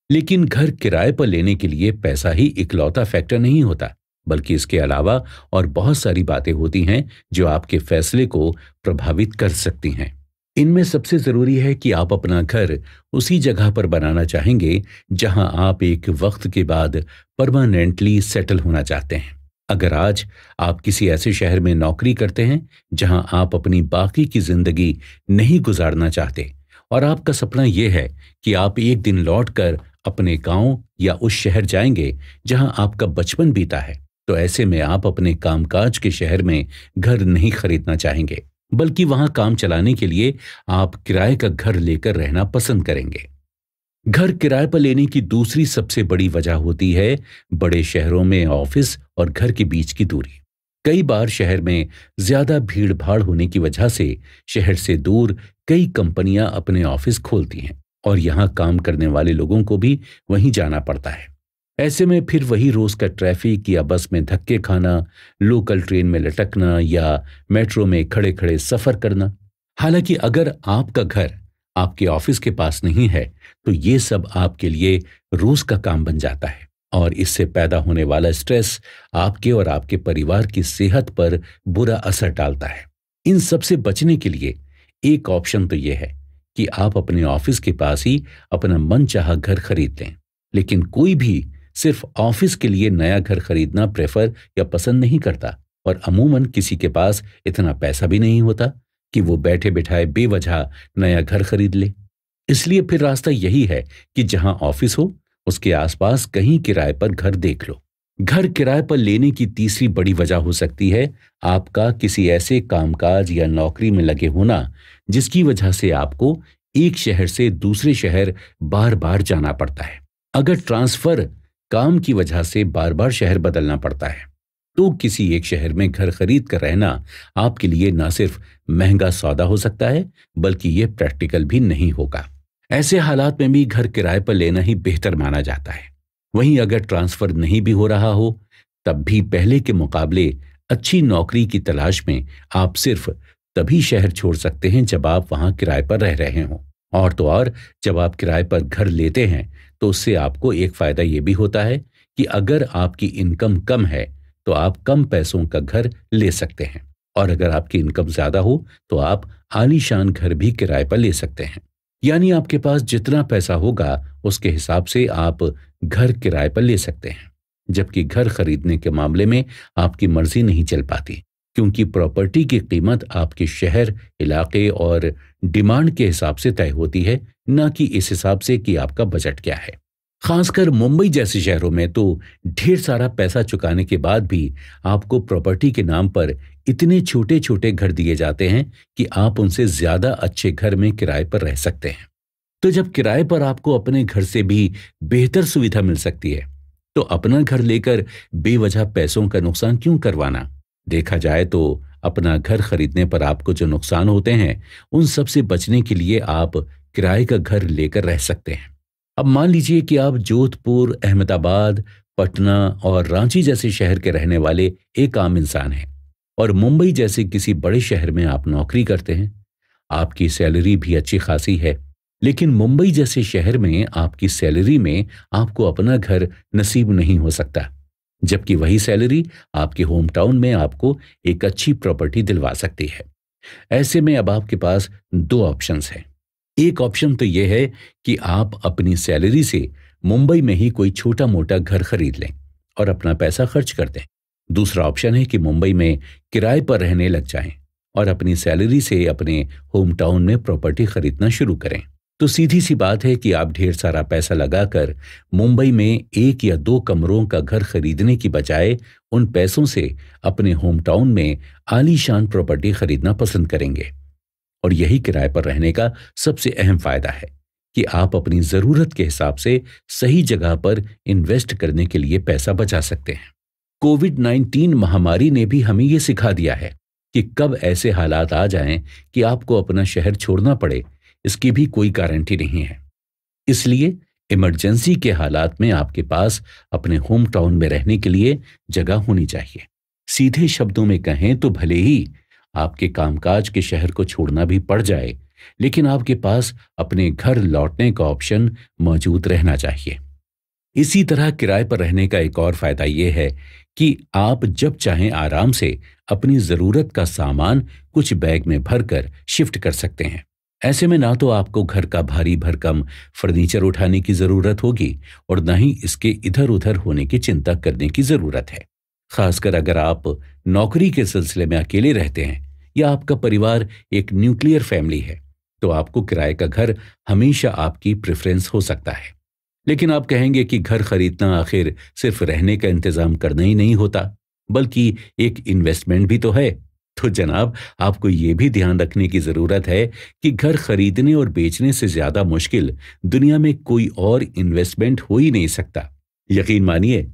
लेकिन घर किराए पर लेने के लिए पैसा ही इकलौता फैक्टर नहीं होता, बल्कि इसके अलावा और बहुत सारी बातें होती हैं जो आपके फैसले को प्रभावित कर सकती हैं। इनमें सबसे जरूरी है कि आप अपना घर उसी जगह पर बनाना चाहेंगे जहां आप एक वक्त के बाद परमानेंटली सेटल होना चाहते हैं। अगर आज आप किसी ऐसे शहर में नौकरी करते हैं जहां आप अपनी बाकी की जिंदगी नहीं गुजारना चाहते और आपका सपना यह है कि आप एक दिन लौटकर अपने गांव या उस शहर जाएंगे जहां आपका बचपन बीता है, तो ऐसे में आप अपने कामकाज के शहर में घर नहीं खरीदना चाहेंगे, बल्कि वहां काम चलाने के लिए आप किराए का घर लेकर रहना पसंद करेंगे। घर किराए पर लेने की दूसरी सबसे बड़ी वजह होती है बड़े शहरों में ऑफिस और घर के बीच की दूरी। कई बार शहर में ज्यादा भीड़ भाड़ होने की वजह से शहर से दूर कई कंपनियां अपने ऑफिस खोलती हैं और यहां काम करने वाले लोगों को भी वहीं जाना पड़ता है। ऐसे में फिर वही रोज का ट्रैफिक या बस में धक्के खाना, लोकल ट्रेन में लटकना या मेट्रो में खड़े खड़े सफर करना। हालांकि अगर आपका घर आपके ऑफिस के पास नहीं है तो ये सब आपके लिए रोज का काम बन जाता है और इससे पैदा होने वाला स्ट्रेस आपके और आपके परिवार की सेहत पर बुरा असर डालता है। इन सब से बचने के लिए एक ऑप्शन तो यह है कि आप अपने ऑफिस के पास ही अपना मनचाहा घर खरीद लें। लेकिन कोई भी सिर्फ ऑफिस के लिए नया घर खरीदना प्रेफर या पसंद नहीं करता और अमूमन किसी के पास इतना पैसा भी नहीं होता कि वो बैठे बिठाए बेवजह नया घर खरीद ले। इसलिए फिर रास्ता यही है कि जहां ऑफिस हो उसके आसपास कहीं किराए पर घर देख लो। घर किराए पर लेने की तीसरी बड़ी वजह हो सकती है आपका किसी ऐसे कामकाज या नौकरी में लगे होना जिसकी वजह से आपको एक शहर से दूसरे शहर बार बार जाना पड़ता है। अगर ट्रांसफर काम की वजह से बार बार शहर बदलना पड़ता है तो किसी एक शहर में घर खरीद कर रहना आपके लिए ना सिर्फ महंगा सौदा हो सकता है बल्कि यह प्रैक्टिकल भी नहीं होगा। ऐसे हालात में भी घर किराए पर लेना ही बेहतर माना जाता है। वहीं अगर ट्रांसफर नहीं भी हो रहा हो तब भी पहले के मुकाबले अच्छी नौकरी की तलाश में आप सिर्फ तभी शहर छोड़ सकते हैं जब आप वहां किराए पर रह रहे हों। और तो और जब आप किराए पर घर लेते हैं तो उससे आपको एक फायदा यह भी होता है कि अगर आपकी इनकम कम है तो आप कम पैसों का घर ले सकते हैं और अगर आपकी इनकम ज्यादा हो तो आप आलीशान घर भी किराए पर ले सकते हैं। यानी आपके पास जितना पैसा होगा उसके हिसाब से आप घर किराए पर ले सकते हैं। जबकि घर खरीदने के मामले में आपकी मर्जी नहीं चल पाती क्योंकि प्रॉपर्टी की कीमत आपके शहर, इलाके और डिमांड के हिसाब से तय होती है, न कि इस हिसाब से कि आपका बजट क्या है। खासकर मुंबई जैसे शहरों में तो ढेर सारा पैसा चुकाने के बाद भी आपको प्रॉपर्टी के नाम पर इतने छोटे छोटे घर दिए जाते हैं कि आप उनसे ज्यादा अच्छे घर में किराए पर रह सकते हैं। तो जब किराए पर आपको अपने घर से भी बेहतर सुविधा मिल सकती है तो अपना घर लेकर बेवजह पैसों का नुकसान क्यों करवाना। देखा जाए तो अपना घर खरीदने पर आपको जो नुकसान होते हैं उन सब से बचने के लिए आप किराए का घर लेकर रह सकते हैं। अब मान लीजिए कि आप जोधपुर, अहमदाबाद, पटना और रांची जैसे शहर के रहने वाले एक आम इंसान हैं और मुंबई जैसे किसी बड़े शहर में आप नौकरी करते हैं। आपकी सैलरी भी अच्छी खासी है, लेकिन मुंबई जैसे शहर में आपकी सैलरी में आपको अपना घर नसीब नहीं हो सकता, जबकि वही सैलरी आपके होम टाउन में आपको एक अच्छी प्रॉपर्टी दिलवा सकती है। ऐसे में अब आपके पास दो ऑप्शंस हैं। एक ऑप्शन तो यह है कि आप अपनी सैलरी से मुंबई में ही कोई छोटा मोटा घर खरीद लें और अपना पैसा खर्च कर दें। दूसरा ऑप्शन है कि मुंबई में किराए पर रहने लग जाएं और अपनी सैलरी से अपने होम टाउन में प्रॉपर्टी खरीदना शुरू करें। तो सीधी सी बात है कि आप ढेर सारा पैसा लगाकर मुंबई में एक या दो कमरों का घर खरीदने की बजाय उन पैसों से अपने होम टाउन में आलीशान प्रॉपर्टी खरीदना पसंद करेंगे। और यही किराए पर रहने का सबसे अहम फायदा है कि आप अपनी जरूरत के हिसाब से सही जगह पर इन्वेस्ट करने के लिए पैसा बचा सकते हैं। कोविड-19 महामारी ने भी हमें यह सिखा दिया है कि कब ऐसे हालात आ जाएं कि आपको अपना शहर छोड़ना पड़े, इसकी भी कोई गारंटी नहीं है। इसलिए इमरजेंसी के हालात में आपके पास अपने होम टाउन में रहने के लिए जगह होनी चाहिए। सीधे शब्दों में कहें तो भले ही आपके कामकाज के शहर को छोड़ना भी पड़ जाए, लेकिन आपके पास अपने घर लौटने का ऑप्शन मौजूद रहना चाहिए। इसी तरह किराए पर रहने का एक और फायदा यह है कि आप जब चाहें आराम से अपनी जरूरत का सामान कुछ बैग में भरकर शिफ्ट कर सकते हैं। ऐसे में ना तो आपको घर का भारी भरकम फर्नीचर उठाने की जरूरत होगी और न ही इसके इधर उधर होने की चिंता करने की जरूरत है। खासकर अगर आप नौकरी के सिलसिले में अकेले रहते हैं या आपका परिवार एक न्यूक्लियर फैमिली है, तो आपको किराए का घर हमेशा आपकी प्रेफरेंस हो सकता है। लेकिन आप कहेंगे कि घर खरीदना आखिर सिर्फ रहने का इंतजाम करना ही नहीं होता, बल्कि एक इन्वेस्टमेंट भी तो है। तो जनाब, आपको ये भी ध्यान रखने की जरूरत है कि घर खरीदने और बेचने से ज्यादा मुश्किल दुनिया में कोई और इन्वेस्टमेंट हो ही नहीं सकता। यकीन मानिए,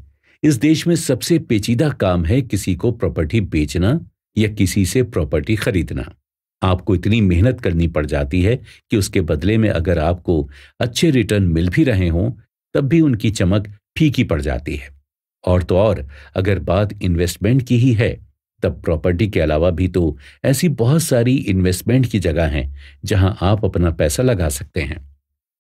इस देश में सबसे पेचीदा काम है किसी को प्रॉपर्टी बेचना या किसी से प्रॉपर्टी खरीदना। आपको इतनी मेहनत करनी पड़ जाती है कि उसके बदले में अगर आपको अच्छे रिटर्न मिल भी रहे हों, तब भी उनकी चमक फीकी पड़ जाती है। और तो और, अगर बात इन्वेस्टमेंट की ही है, तब प्रॉपर्टी के अलावा भी तो ऐसी बहुत सारी इन्वेस्टमेंट की जगह हैं जहां आप अपना पैसा लगा सकते हैं।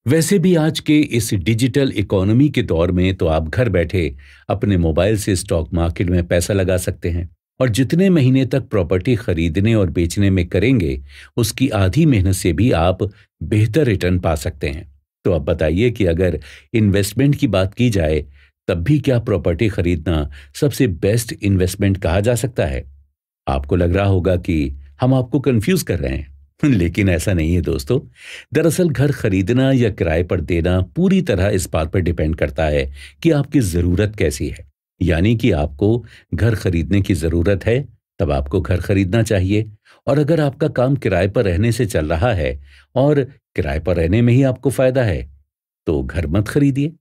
वैसे भी आज के इस डिजिटल इकोनॉमी के दौर में तो आप घर बैठे अपने मोबाइल से स्टॉक मार्केट में पैसा लगा सकते हैं, और जितने महीने तक प्रॉपर्टी खरीदने और बेचने में करेंगे, उसकी आधी मेहनत से भी आप बेहतर रिटर्न पा सकते हैं। तो अब बताइए कि अगर इन्वेस्टमेंट की बात की जाए, तब भी क्या प्रॉपर्टी खरीदना सबसे बेस्ट इन्वेस्टमेंट कहा जा सकता है? आपको लग रहा होगा कि हम आपको कंफ्यूज कर रहे हैं, लेकिन ऐसा नहीं है दोस्तों। दरअसल घर खरीदना या किराए पर देना पूरी तरह इस बात पर डिपेंड करता है कि आपकी जरूरत कैसी है। यानी कि आपको घर खरीदने की जरूरत है, तब आपको घर खरीदना चाहिए। और अगर आपका काम किराए पर रहने से चल रहा है और किराए पर रहने में ही आपको फायदा है, तो घर मत खरीदिए।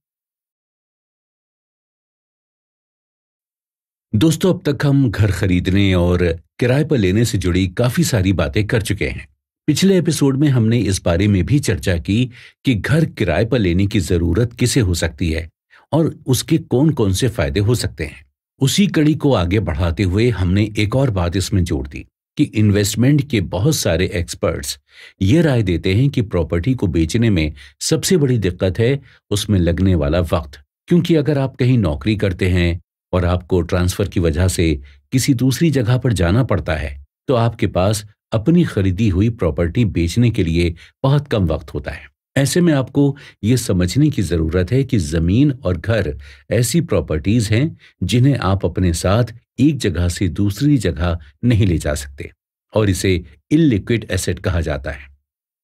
दोस्तों, अब तक हम घर खरीदने और किराए पर लेने से जुड़ी काफी सारी बातें कर चुके हैं। पिछले एपिसोड में हमने इस बारे में भी चर्चा की कि घर किराए पर लेने की जरूरत किसे हो सकती है और उसके कौन कौन से फायदे हो सकते हैं। उसी कड़ी को आगे बढ़ाते हुए हमने एक और बात इसमें जोड़ दी कि इन्वेस्टमेंट के बहुत सारे एक्सपर्ट्स ये राय देते हैं कि प्रॉपर्टी को बेचने में सबसे बड़ी दिक्कत है उसमें लगने वाला वक्त। क्योंकि अगर आप कहीं नौकरी करते हैं और आपको ट्रांसफर की वजह से किसी दूसरी जगह पर जाना पड़ता है, तो आपके पास अपनी खरीदी हुई प्रॉपर्टी बेचने के लिए बहुत कम वक्त होता है। ऐसे में आपको ये समझने की जरूरत है कि जमीन और घर ऐसी प्रॉपर्टीज हैं जिन्हें आप अपने साथ एक जगह से दूसरी जगह नहीं ले जा सकते, और इसे इलिक्विड एसेट कहा जाता है।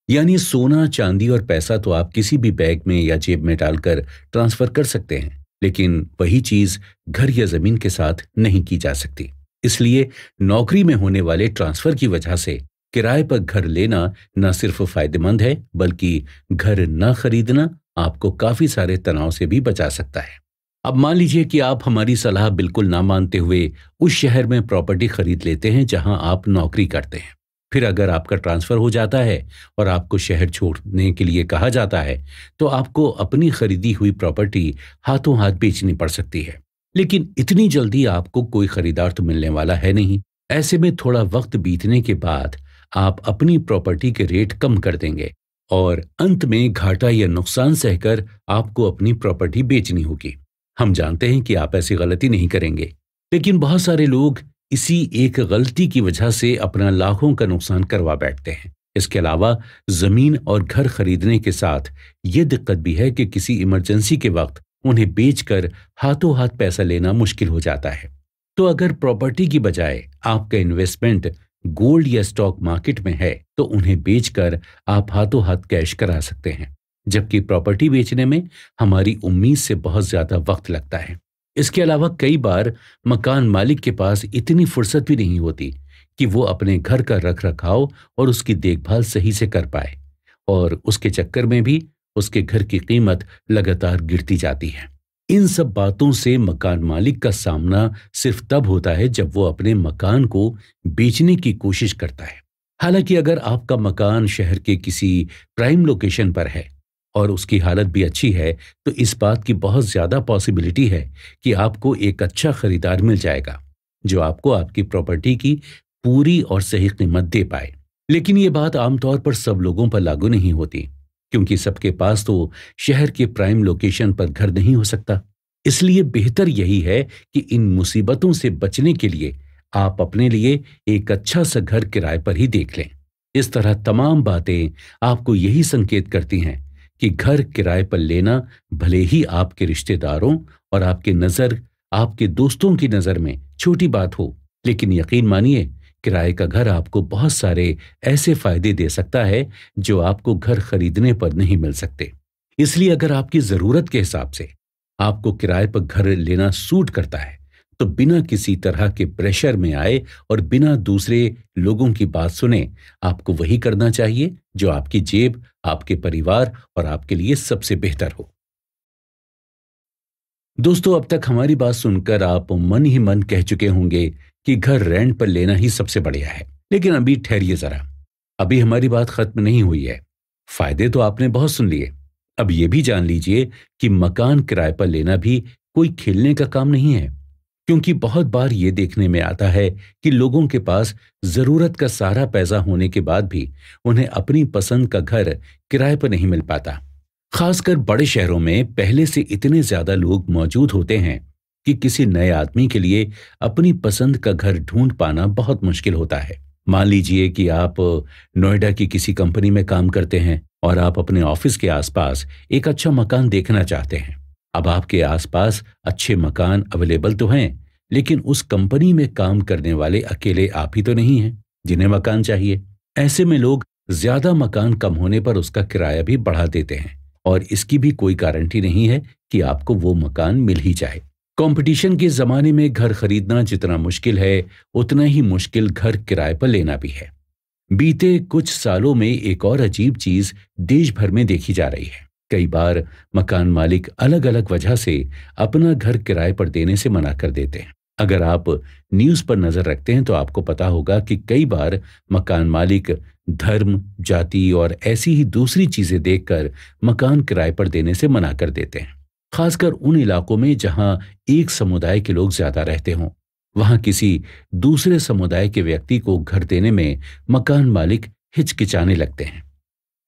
यानी सोना, चांदी और पैसा तो आप किसी भी बैग में या जेब में डालकर ट्रांसफर कर सकते हैं, लेकिन वही चीज घर या जमीन के साथ नहीं की जा सकती। इसलिए नौकरी में होने वाले ट्रांसफर की वजह से किराए पर घर लेना न सिर्फ फायदेमंद है, बल्कि घर न खरीदना आपको काफी सारे तनाव से भी बचा सकता है। अब मान लीजिए कि आप हमारी सलाह बिल्कुल ना मानते हुए उस शहर में प्रॉपर्टी खरीद लेते हैं जहां आप नौकरी करते हैं। फिर अगर आपका ट्रांसफर हो जाता है और आपको शहर छोड़ने के लिए कहा जाता है, तो आपको अपनी खरीदी हुई प्रॉपर्टी हाथों हाथ बेचनी पड़ सकती है। लेकिन इतनी जल्दी आपको कोई खरीदार तो मिलने वाला है नहीं। ऐसे में थोड़ा वक्त बीतने के बाद आप अपनी प्रॉपर्टी के रेट कम कर देंगे और अंत में घाटा या नुकसान सहकर आपको अपनी प्रॉपर्टी बेचनी होगी। हम जानते हैं कि आप ऐसी गलती नहीं करेंगे, लेकिन बहुत सारे लोग इसी एक गलती की वजह से अपना लाखों का नुकसान करवा बैठते हैं। इसके अलावा जमीन और घर खरीदने के साथ ये दिक्कत भी है कि किसी इमरजेंसी के वक्त उन्हें बेचकर हाथों हाथ पैसा लेना मुश्किल हो जाता है। तो अगर प्रॉपर्टी की बजाय आपका इन्वेस्टमेंट गोल्ड या स्टॉक मार्केट में है, तो उन्हें बेचकर आप हाथों हाथ कैश करा सकते हैं। जबकि प्रॉपर्टी बेचने में हमारी उम्मीद से बहुत ज्यादा वक्त लगता है। इसके अलावा कई बार मकान मालिक के पास इतनी फुर्सत भी नहीं होती कि वो अपने घर का रख रखाव और उसकी देखभाल सही से कर पाए, और उसके चक्कर में भी उसके घर की कीमत लगातार गिरती जाती है। इन सब बातों से मकान मालिक का सामना सिर्फ तब होता है जब वो अपने मकान को बेचने की कोशिश करता है। हालांकि अगर आपका मकान शहर के किसी प्राइम लोकेशन पर है और उसकी हालत भी अच्छी है, तो इस बात की बहुत ज्यादा पॉसिबिलिटी है कि आपको एक अच्छा खरीदार मिल जाएगा जो आपको आपकी प्रॉपर्टी की पूरी और सही कीमत दे पाए। लेकिन ये बात आमतौर पर सब लोगों पर लागू नहीं होती, क्योंकि सबके पास तो शहर के प्राइम लोकेशन पर घर नहीं हो सकता। इसलिए बेहतर यही है कि इन मुसीबतों से बचने के लिए आप अपने लिए एक अच्छा सा घर किराए पर ही देख लें। इस तरह तमाम बातें आपको यही संकेत करती हैं कि घर किराए पर लेना भले ही आपके रिश्तेदारों और आपके दोस्तों की नजर में छोटी बात हो, लेकिन यकीन मानिए किराए का घर आपको बहुत सारे ऐसे फायदे दे सकता है जो आपको घर खरीदने पर नहीं मिल सकते। इसलिए अगर आपकी जरूरत के हिसाब से आपको किराए पर घर लेना सूट करता है, तो बिना किसी तरह के प्रेशर में आए और बिना दूसरे लोगों की बात सुने आपको वही करना चाहिए जो आपकी जेब, आपके परिवार और आपके लिए सबसे बेहतर हो। दोस्तों, अब तक हमारी बात सुनकर आप मन ही मन कह चुके होंगे कि घर रेंट पर लेना ही सबसे बढ़िया है। लेकिन अभी ठहरिए जरा, अभी हमारी बात खत्म नहीं हुई है। फायदे तो आपने बहुत सुन लिए, अब ये भी जान लीजिए कि मकान किराए पर लेना भी कोई खेलने का काम नहीं है। क्योंकि बहुत बार ये देखने में आता है कि लोगों के पास जरूरत का सारा पैसा होने के बाद भी उन्हें अपनी पसंद का घर किराए पर नहीं मिल पाता। खासकर बड़े शहरों में पहले से इतने ज्यादा लोग मौजूद होते हैं कि किसी नए आदमी के लिए अपनी पसंद का घर ढूंढ पाना बहुत मुश्किल होता है। मान लीजिए कि आप नोएडा की किसी कंपनी में काम करते हैं और आप अपने ऑफिस के आसपास एक अच्छा मकान देखना चाहते हैं। अब आपके आसपास अच्छे मकान अवेलेबल तो हैं, लेकिन उस कंपनी में काम करने वाले अकेले आप ही तो नहीं हैं जिन्हें मकान चाहिए। ऐसे में लोग ज्यादा मकान कम होने पर उसका किराया भी बढ़ा देते हैं, और इसकी भी कोई गारंटी नहीं है कि आपको वो मकान मिल ही जाए। कंपटीशन के जमाने में घर खरीदना जितना मुश्किल है, उतना ही मुश्किल घर किराए पर लेना भी है। बीते कुछ सालों में एक और अजीब चीज देश भर में देखी जा रही है। कई बार मकान मालिक अलग अलग वजह से अपना घर किराए पर देने से मना कर देते हैं। अगर आप न्यूज पर नजर रखते हैं तो आपको पता होगा कि कई बार मकान मालिक धर्म, जाति और ऐसी ही दूसरी चीजें देखकर मकान किराए पर देने से मना कर देते हैं। खासकर उन इलाकों में जहां एक समुदाय के लोग ज्यादा रहते हों, वहां किसी दूसरे समुदाय के व्यक्ति को घर देने में मकान मालिक हिचकिचाने लगते हैं।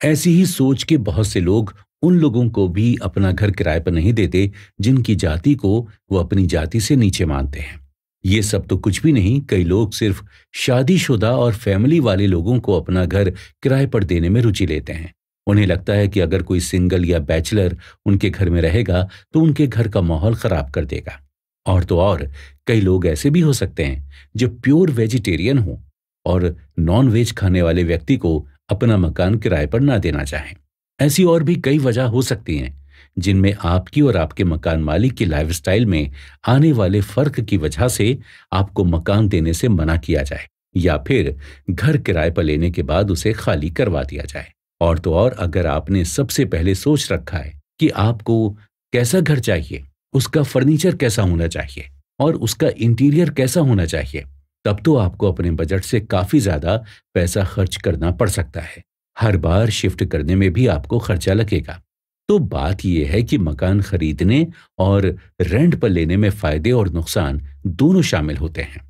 ऐसी ही सोच के बहुत से लोग उन लोगों को भी अपना घर किराए पर नहीं देते जिनकी जाति को वो अपनी जाति से नीचे मानते हैं। ये सब तो कुछ भी नहीं, कई लोग सिर्फ शादीशुदा और फैमिली वाले लोगों को अपना घर किराए पर देने में रुचि लेते हैं। उन्हें लगता है कि अगर कोई सिंगल या बैचलर उनके घर में रहेगा तो उनके घर का माहौल खराब कर देगा। और तो और कई लोग ऐसे भी हो सकते हैं जो प्योर वेजिटेरियन हो और नॉन वेज खाने वाले व्यक्ति को अपना मकान किराए पर ना देना चाहें। ऐसी और भी कई वजह हो सकती हैं जिनमें आपकी और आपके मकान मालिक की लाइफस्टाइल में आने वाले फर्क की वजह से आपको मकान देने से मना किया जाए, या फिर घर किराए पर लेने के बाद उसे खाली करवा दिया जाए। और तो और अगर आपने सबसे पहले सोच रखा है कि आपको कैसा घर चाहिए, उसका फर्नीचर कैसा होना चाहिए और उसका इंटीरियर कैसा होना चाहिए, तब तो आपको अपने बजट से काफी ज्यादा पैसा खर्च करना पड़ सकता है। हर बार शिफ्ट करने में भी आपको खर्चा लगेगा। तो बात यह है कि मकान खरीदने और रेंट पर लेने में फायदे और नुकसान दोनों शामिल होते हैं।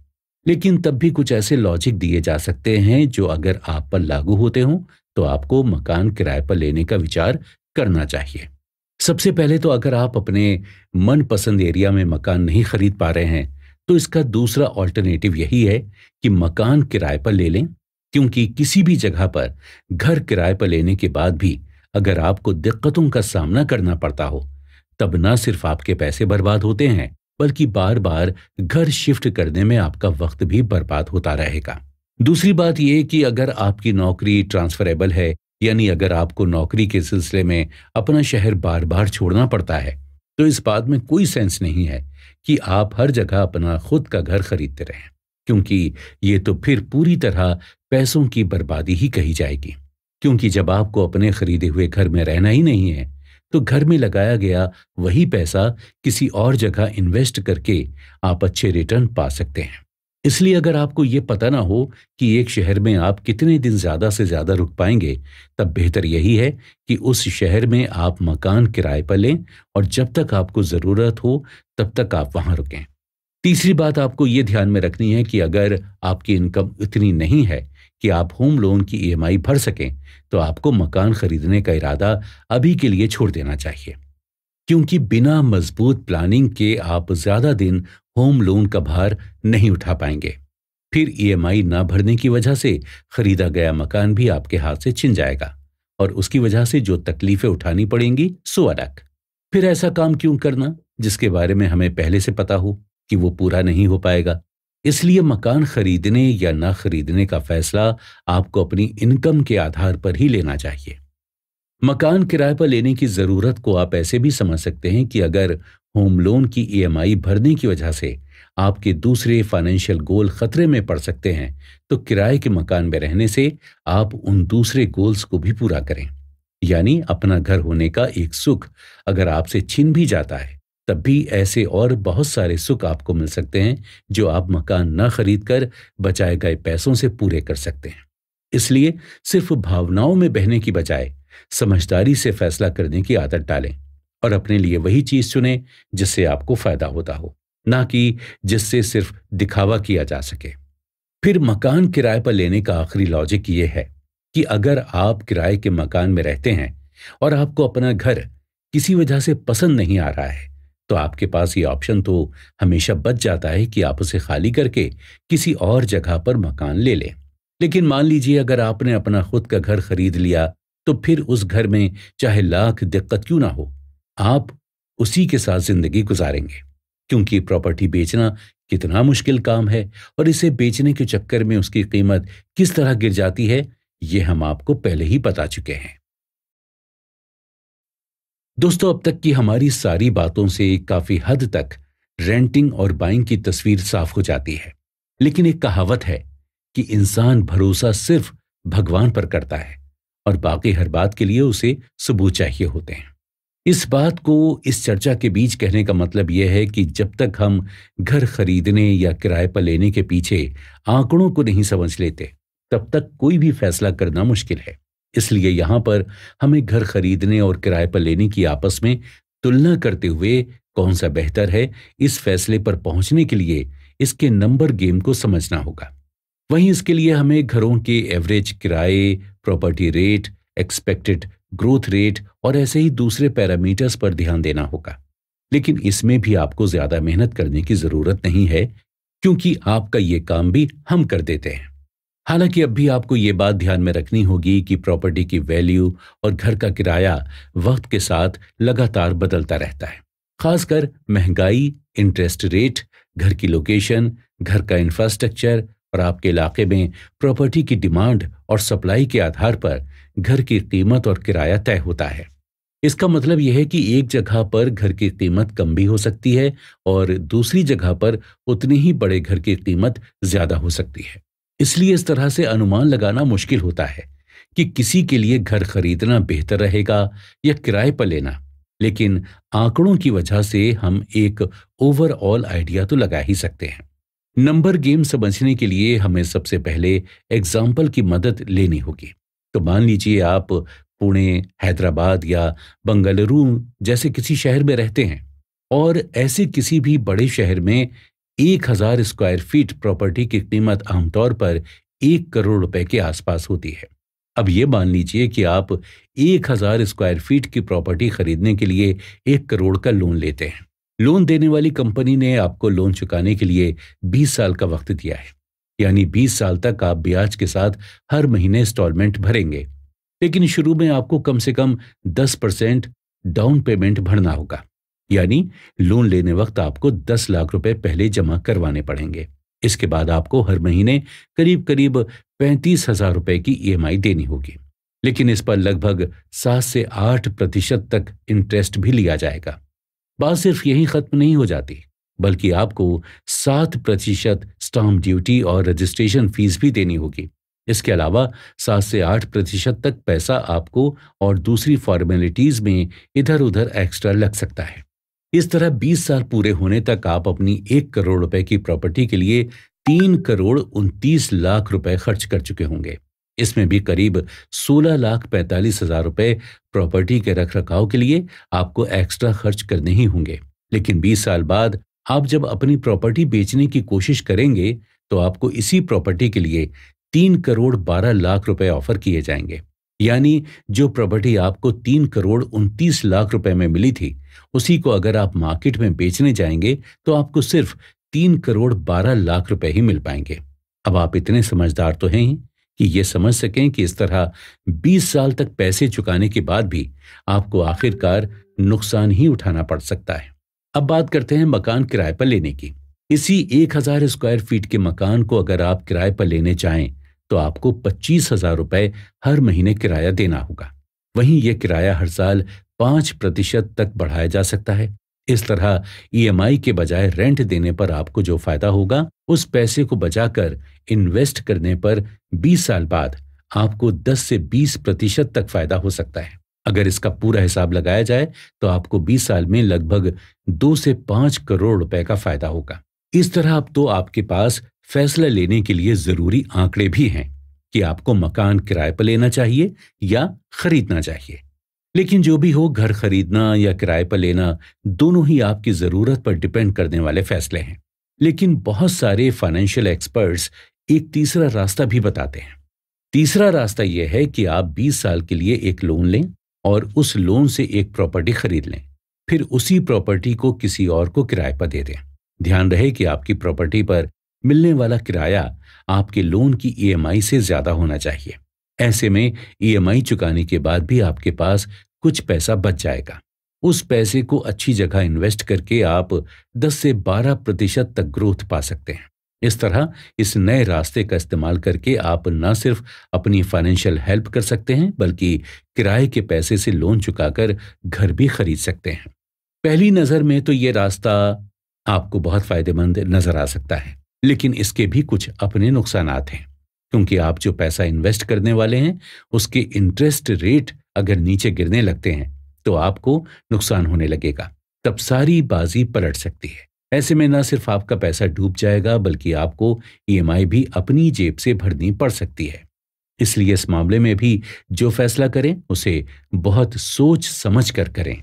लेकिन तब भी कुछ ऐसे लॉजिक दिए जा सकते हैं जो अगर आप पर लागू होते हों तो आपको मकान किराए पर लेने का विचार करना चाहिए। सबसे पहले तो अगर आप अपने मनपसंद एरिया में मकान नहीं खरीद पा रहे हैं तो इसका दूसरा ऑल्टरनेटिव यही है कि मकान किराए पर ले लें। क्योंकि किसी भी जगह पर घर किराए पर लेने के बाद भी अगर आपको दिक्कतों का सामना करना पड़ता हो, तब ना सिर्फ आपके पैसे बर्बाद होते हैं बल्कि बार बार घर शिफ्ट करने में आपका वक्त भी बर्बाद होता रहेगा। दूसरी बात यह कि अगर आपकी नौकरी ट्रांसफरेबल है, यानी अगर आपको नौकरी के सिलसिले में अपना शहर बार बार छोड़ना पड़ता है, तो इस बात में कोई सेंस नहीं है कि आप हर जगह अपना खुद का घर खरीदते रहें, क्योंकि ये तो फिर पूरी तरह पैसों की बर्बादी ही कही जाएगी। क्योंकि जब आपको अपने खरीदे हुए घर में रहना ही नहीं है तो घर में लगाया गया वही पैसा किसी और जगह इन्वेस्ट करके आप अच्छे रिटर्न पा सकते हैं। इसलिए अगर आपको ये पता ना हो कि एक शहर में आप कितने दिन ज्यादा से ज्यादा रुक पाएंगे, तब बेहतर यही है कि उस शहर में आप मकान किराए पर लें और जब तक आपको जरूरत हो तब तक आप वहां रुकें। तीसरी बात आपको ये ध्यान में रखनी है कि अगर आपकी इनकम इतनी नहीं है कि आप होम लोन की ईएमआई भर सकें, तो आपको मकान खरीदने का इरादा अभी के लिए छोड़ देना चाहिए। क्योंकि बिना मजबूत प्लानिंग के आप ज्यादा दिन होम लोन का भार नहीं उठा पाएंगे। फिर ईएमआई ना भरने की वजह से खरीदा गया मकान भी आपके हाथ से छिन जाएगा और उसकी वजह से जो तकलीफें उठानी पड़ेंगी सो अलग। फिर ऐसा काम क्यों करना जिसके बारे में हमें पहले से पता हो कि वो पूरा नहीं हो पाएगा। इसलिए मकान खरीदने या ना खरीदने का फैसला आपको अपनी इनकम के आधार पर ही लेना चाहिए। मकान किराए पर लेने की जरूरत को आप ऐसे भी समझ सकते हैं कि अगर होम लोन की ईएमआई भरने की वजह से आपके दूसरे फाइनेंशियल गोल खतरे में पड़ सकते हैं, तो किराए के मकान में रहने से आप उन दूसरे गोल्स को भी पूरा करें। यानी अपना घर होने का एक सुख अगर आपसे छिन भी जाता है, तब भी ऐसे और बहुत सारे सुख आपको मिल सकते हैं जो आप मकान न खरीद कर बचाए गए पैसों से पूरे कर सकते हैं। इसलिए सिर्फ भावनाओं में बहने की बजाय समझदारी से फैसला करने की आदत डालें और अपने लिए वही चीज चुनें जिससे आपको फायदा होता हो, ना कि जिससे सिर्फ दिखावा किया जा सके। फिर मकान किराए पर लेने का आखिरी लॉजिक ये है कि अगर आप किराए के मकान में रहते हैं और आपको अपना घर किसी वजह से पसंद नहीं आ रहा है, तो आपके पास ये ऑप्शन तो हमेशा बच जाता है कि आप उसे खाली करके किसी और जगह पर मकान ले लें। लेकिन मान लीजिए अगर आपने अपना खुद का घर खरीद लिया, तो फिर उस घर में चाहे लाख दिक्कत क्यों ना हो, आप उसी के साथ जिंदगी गुजारेंगे, क्योंकि प्रॉपर्टी बेचना कितना मुश्किल काम है और इसे बेचने के चक्कर में उसकी कीमत किस तरह गिर जाती है, ये हम आपको पहले ही बता चुके हैं। दोस्तों, अब तक की हमारी सारी बातों से काफी हद तक रेंटिंग और बाइंग की तस्वीर साफ हो जाती है। लेकिन एक कहावत है कि इंसान भरोसा सिर्फ भगवान पर करता है और बाकी हर बात के लिए उसे सबूत चाहिए होते हैं। इस बात को इस चर्चा के बीच कहने का मतलब यह है कि जब तक हम घर खरीदने या किराए पर लेने के पीछे आंकड़ों को नहीं समझ लेते, तब तक कोई भी फैसला करना मुश्किल है। इसलिए यहां पर हमें घर खरीदने और किराए पर लेने की आपस में तुलना करते हुए कौन सा बेहतर है, इस फैसले पर पहुंचने के लिए इसके नंबर गेम को समझना होगा। वहीं इसके लिए हमें घरों के एवरेज किराए, property rate, expected growth rate और ऐसे ही दूसरे पैरामीटर्स पर ध्यान देना होगा। लेकिन इसमें भी आपको ज्यादा मेहनत करने की जरूरत नहीं है, क्योंकि आपका ये काम भी हम कर देते हैं। हालांकि अब भी आपको ये बात ध्यान में रखनी होगी कि प्रॉपर्टी की वैल्यू और घर का किराया वक्त के साथ लगातार बदलता रहता है। खासकर महंगाई, इंटरेस्ट रेट, घर की लोकेशन, घर का इंफ्रास्ट्रक्चर और आपके इलाके में प्रॉपर्टी की डिमांड और सप्लाई के आधार पर घर की कीमत और किराया तय होता है। इसका मतलब यह है कि एक जगह पर घर की कीमत कम भी हो सकती है और दूसरी जगह पर उतनी ही बड़े घर की कीमत ज्यादा हो सकती है। इसलिए इस तरह से अनुमान लगाना मुश्किल होता है कि किसी के लिए घर खरीदना बेहतर रहेगा या किराए पर लेना। लेकिन आंकड़ों की वजह से हम एक ओवरऑल आइडिया तो लगा ही सकते हैं। नंबर गेम समझने के लिए हमें सबसे पहले एग्जाम्पल की मदद लेनी होगी। तो मान लीजिए आप पुणे, हैदराबाद या बंगलुरु जैसे किसी शहर में रहते हैं और ऐसे किसी भी बड़े शहर में 1,000 स्क्वायर फीट प्रॉपर्टी की कीमत आमतौर पर 1 करोड़ रुपए के आसपास होती है। अब ये मान लीजिए कि आप 1,000 स्क्वायर फीट की प्रॉपर्टी खरीदने के लिए 1 करोड़ का लोन लेते हैं। लोन देने वाली कंपनी ने आपको लोन चुकाने के लिए 20 साल का वक्त दिया है, यानी 20 साल तक आप ब्याज के साथ हर महीने इंस्टॉलमेंट भरेंगे। लेकिन शुरू में आपको कम से कम 10% डाउन पेमेंट भरना होगा, यानी लोन लेने वक्त आपको 10 लाख रुपए पहले जमा करवाने पड़ेंगे। इसके बाद आपको हर महीने करीब करीब 35,000 रुपए की ईएमआई देनी होगी। लेकिन इस पर लगभग 7 से 8% तक इंटरेस्ट भी लिया जाएगा। बात सिर्फ यही खत्म नहीं हो जाती, बल्कि आपको 7% स्टाम्प ड्यूटी और रजिस्ट्रेशन फीस भी देनी होगी। इसके अलावा 7 से 8% तक पैसा आपको और दूसरी फॉर्मेलिटीज में इधर उधर एक्स्ट्रा लग सकता है। इस तरह 20 साल पूरे होने तक आप अपनी 1 करोड़ रुपए की प्रॉपर्टी के लिए 3 करोड़ 29 लाख रुपए खर्च कर चुके होंगे। इसमें भी करीब 16,45,000 रुपए प्रॉपर्टी के रखरखाव के लिए आपको एक्स्ट्रा खर्च करने ही होंगे। लेकिन 20 साल बाद आप जब अपनी प्रॉपर्टी बेचने की कोशिश करेंगे, तो आपको इसी प्रॉपर्टी के लिए 3 करोड़ 12 लाख रुपए ऑफर किए जाएंगे। यानी जो प्रॉपर्टी आपको 3 करोड़ 29 लाख रुपए में मिली थी, उसी को अगर आप मार्केट में बेचने जाएंगे तो आपको सिर्फ 3 करोड़ 12 लाख रुपए ही मिल पाएंगे। अब आप इतने समझदार तो हैं ही कि ये समझ सकें कि इस तरह 20 साल तक पैसे चुकाने के बाद भी आपको आखिरकार नुकसान ही उठाना पड़ सकता है। अब बात करते हैं मकान किराए पर लेने की। इसी 1000 स्क्वायर फीट के मकान को अगर आप किराए पर लेने चाहें तो आपको 25,000 रुपए हर महीने किराया देना होगा। वहीं यह किराया हर साल 5% तक बढ़ाया जा सकता है। इस तरह ईएमआई के बजाय रेंट देने पर आपको जो फायदा होगा, उस पैसे को बचाकर इन्वेस्ट करने पर 20 साल बाद आपको 10 से 20% तक फायदा हो सकता है। अगर इसका पूरा हिसाब लगाया जाए तो आपको 20 साल में लगभग 2 से 5 करोड़ रुपए का फायदा होगा। इस तरह अब तो आपके पास फैसला लेने के लिए जरूरी आंकड़े भी हैं कि आपको मकान किराए पर लेना चाहिए या खरीदना चाहिए। लेकिन जो भी हो, घर खरीदना या किराए पर लेना दोनों ही आपकी जरूरत पर डिपेंड करने वाले फैसले हैं। लेकिन बहुत सारे फाइनेंशियल एक्सपर्ट्स एक तीसरा रास्ता भी बताते हैं। तीसरा रास्ता यह है कि आप 20 साल के लिए एक लोन लें और उस लोन से एक प्रॉपर्टी खरीद लें, फिर उसी प्रॉपर्टी को किसी और को किराए पर दे दें। ध्यान रहे कि आपकी प्रॉपर्टी पर मिलने वाला किराया आपके लोन की ईएमआई से ज्यादा होना चाहिए। ऐसे में ईएमआई चुकाने के बाद भी आपके पास कुछ पैसा बच जाएगा। उस पैसे को अच्छी जगह इन्वेस्ट करके आप 10 से 12% तक ग्रोथ पा सकते हैं। इस तरह इस नए रास्ते का इस्तेमाल करके आप न सिर्फ अपनी फाइनेंशियल हेल्प कर सकते हैं, बल्कि किराए के पैसे से लोन चुकाकर घर भी खरीद सकते हैं। पहली नजर में तो ये रास्ता आपको बहुत फायदेमंद नजर आ सकता है, लेकिन इसके भी कुछ अपने नुकसानात हैं। क्योंकि आप जो पैसा इन्वेस्ट करने वाले हैं, उसके इंटरेस्ट रेट अगर नीचे गिरने लगते हैं तो आपको नुकसान होने लगेगा। तब सारी बाजी पलट सकती है। ऐसे में न सिर्फ आपका पैसा डूब जाएगा, बल्कि आपको ईएमआई भी अपनी जेब से भरनी पड़ सकती है। इसलिए इस मामले में भी जो फैसला करें उसे बहुत सोच समझ कर करें।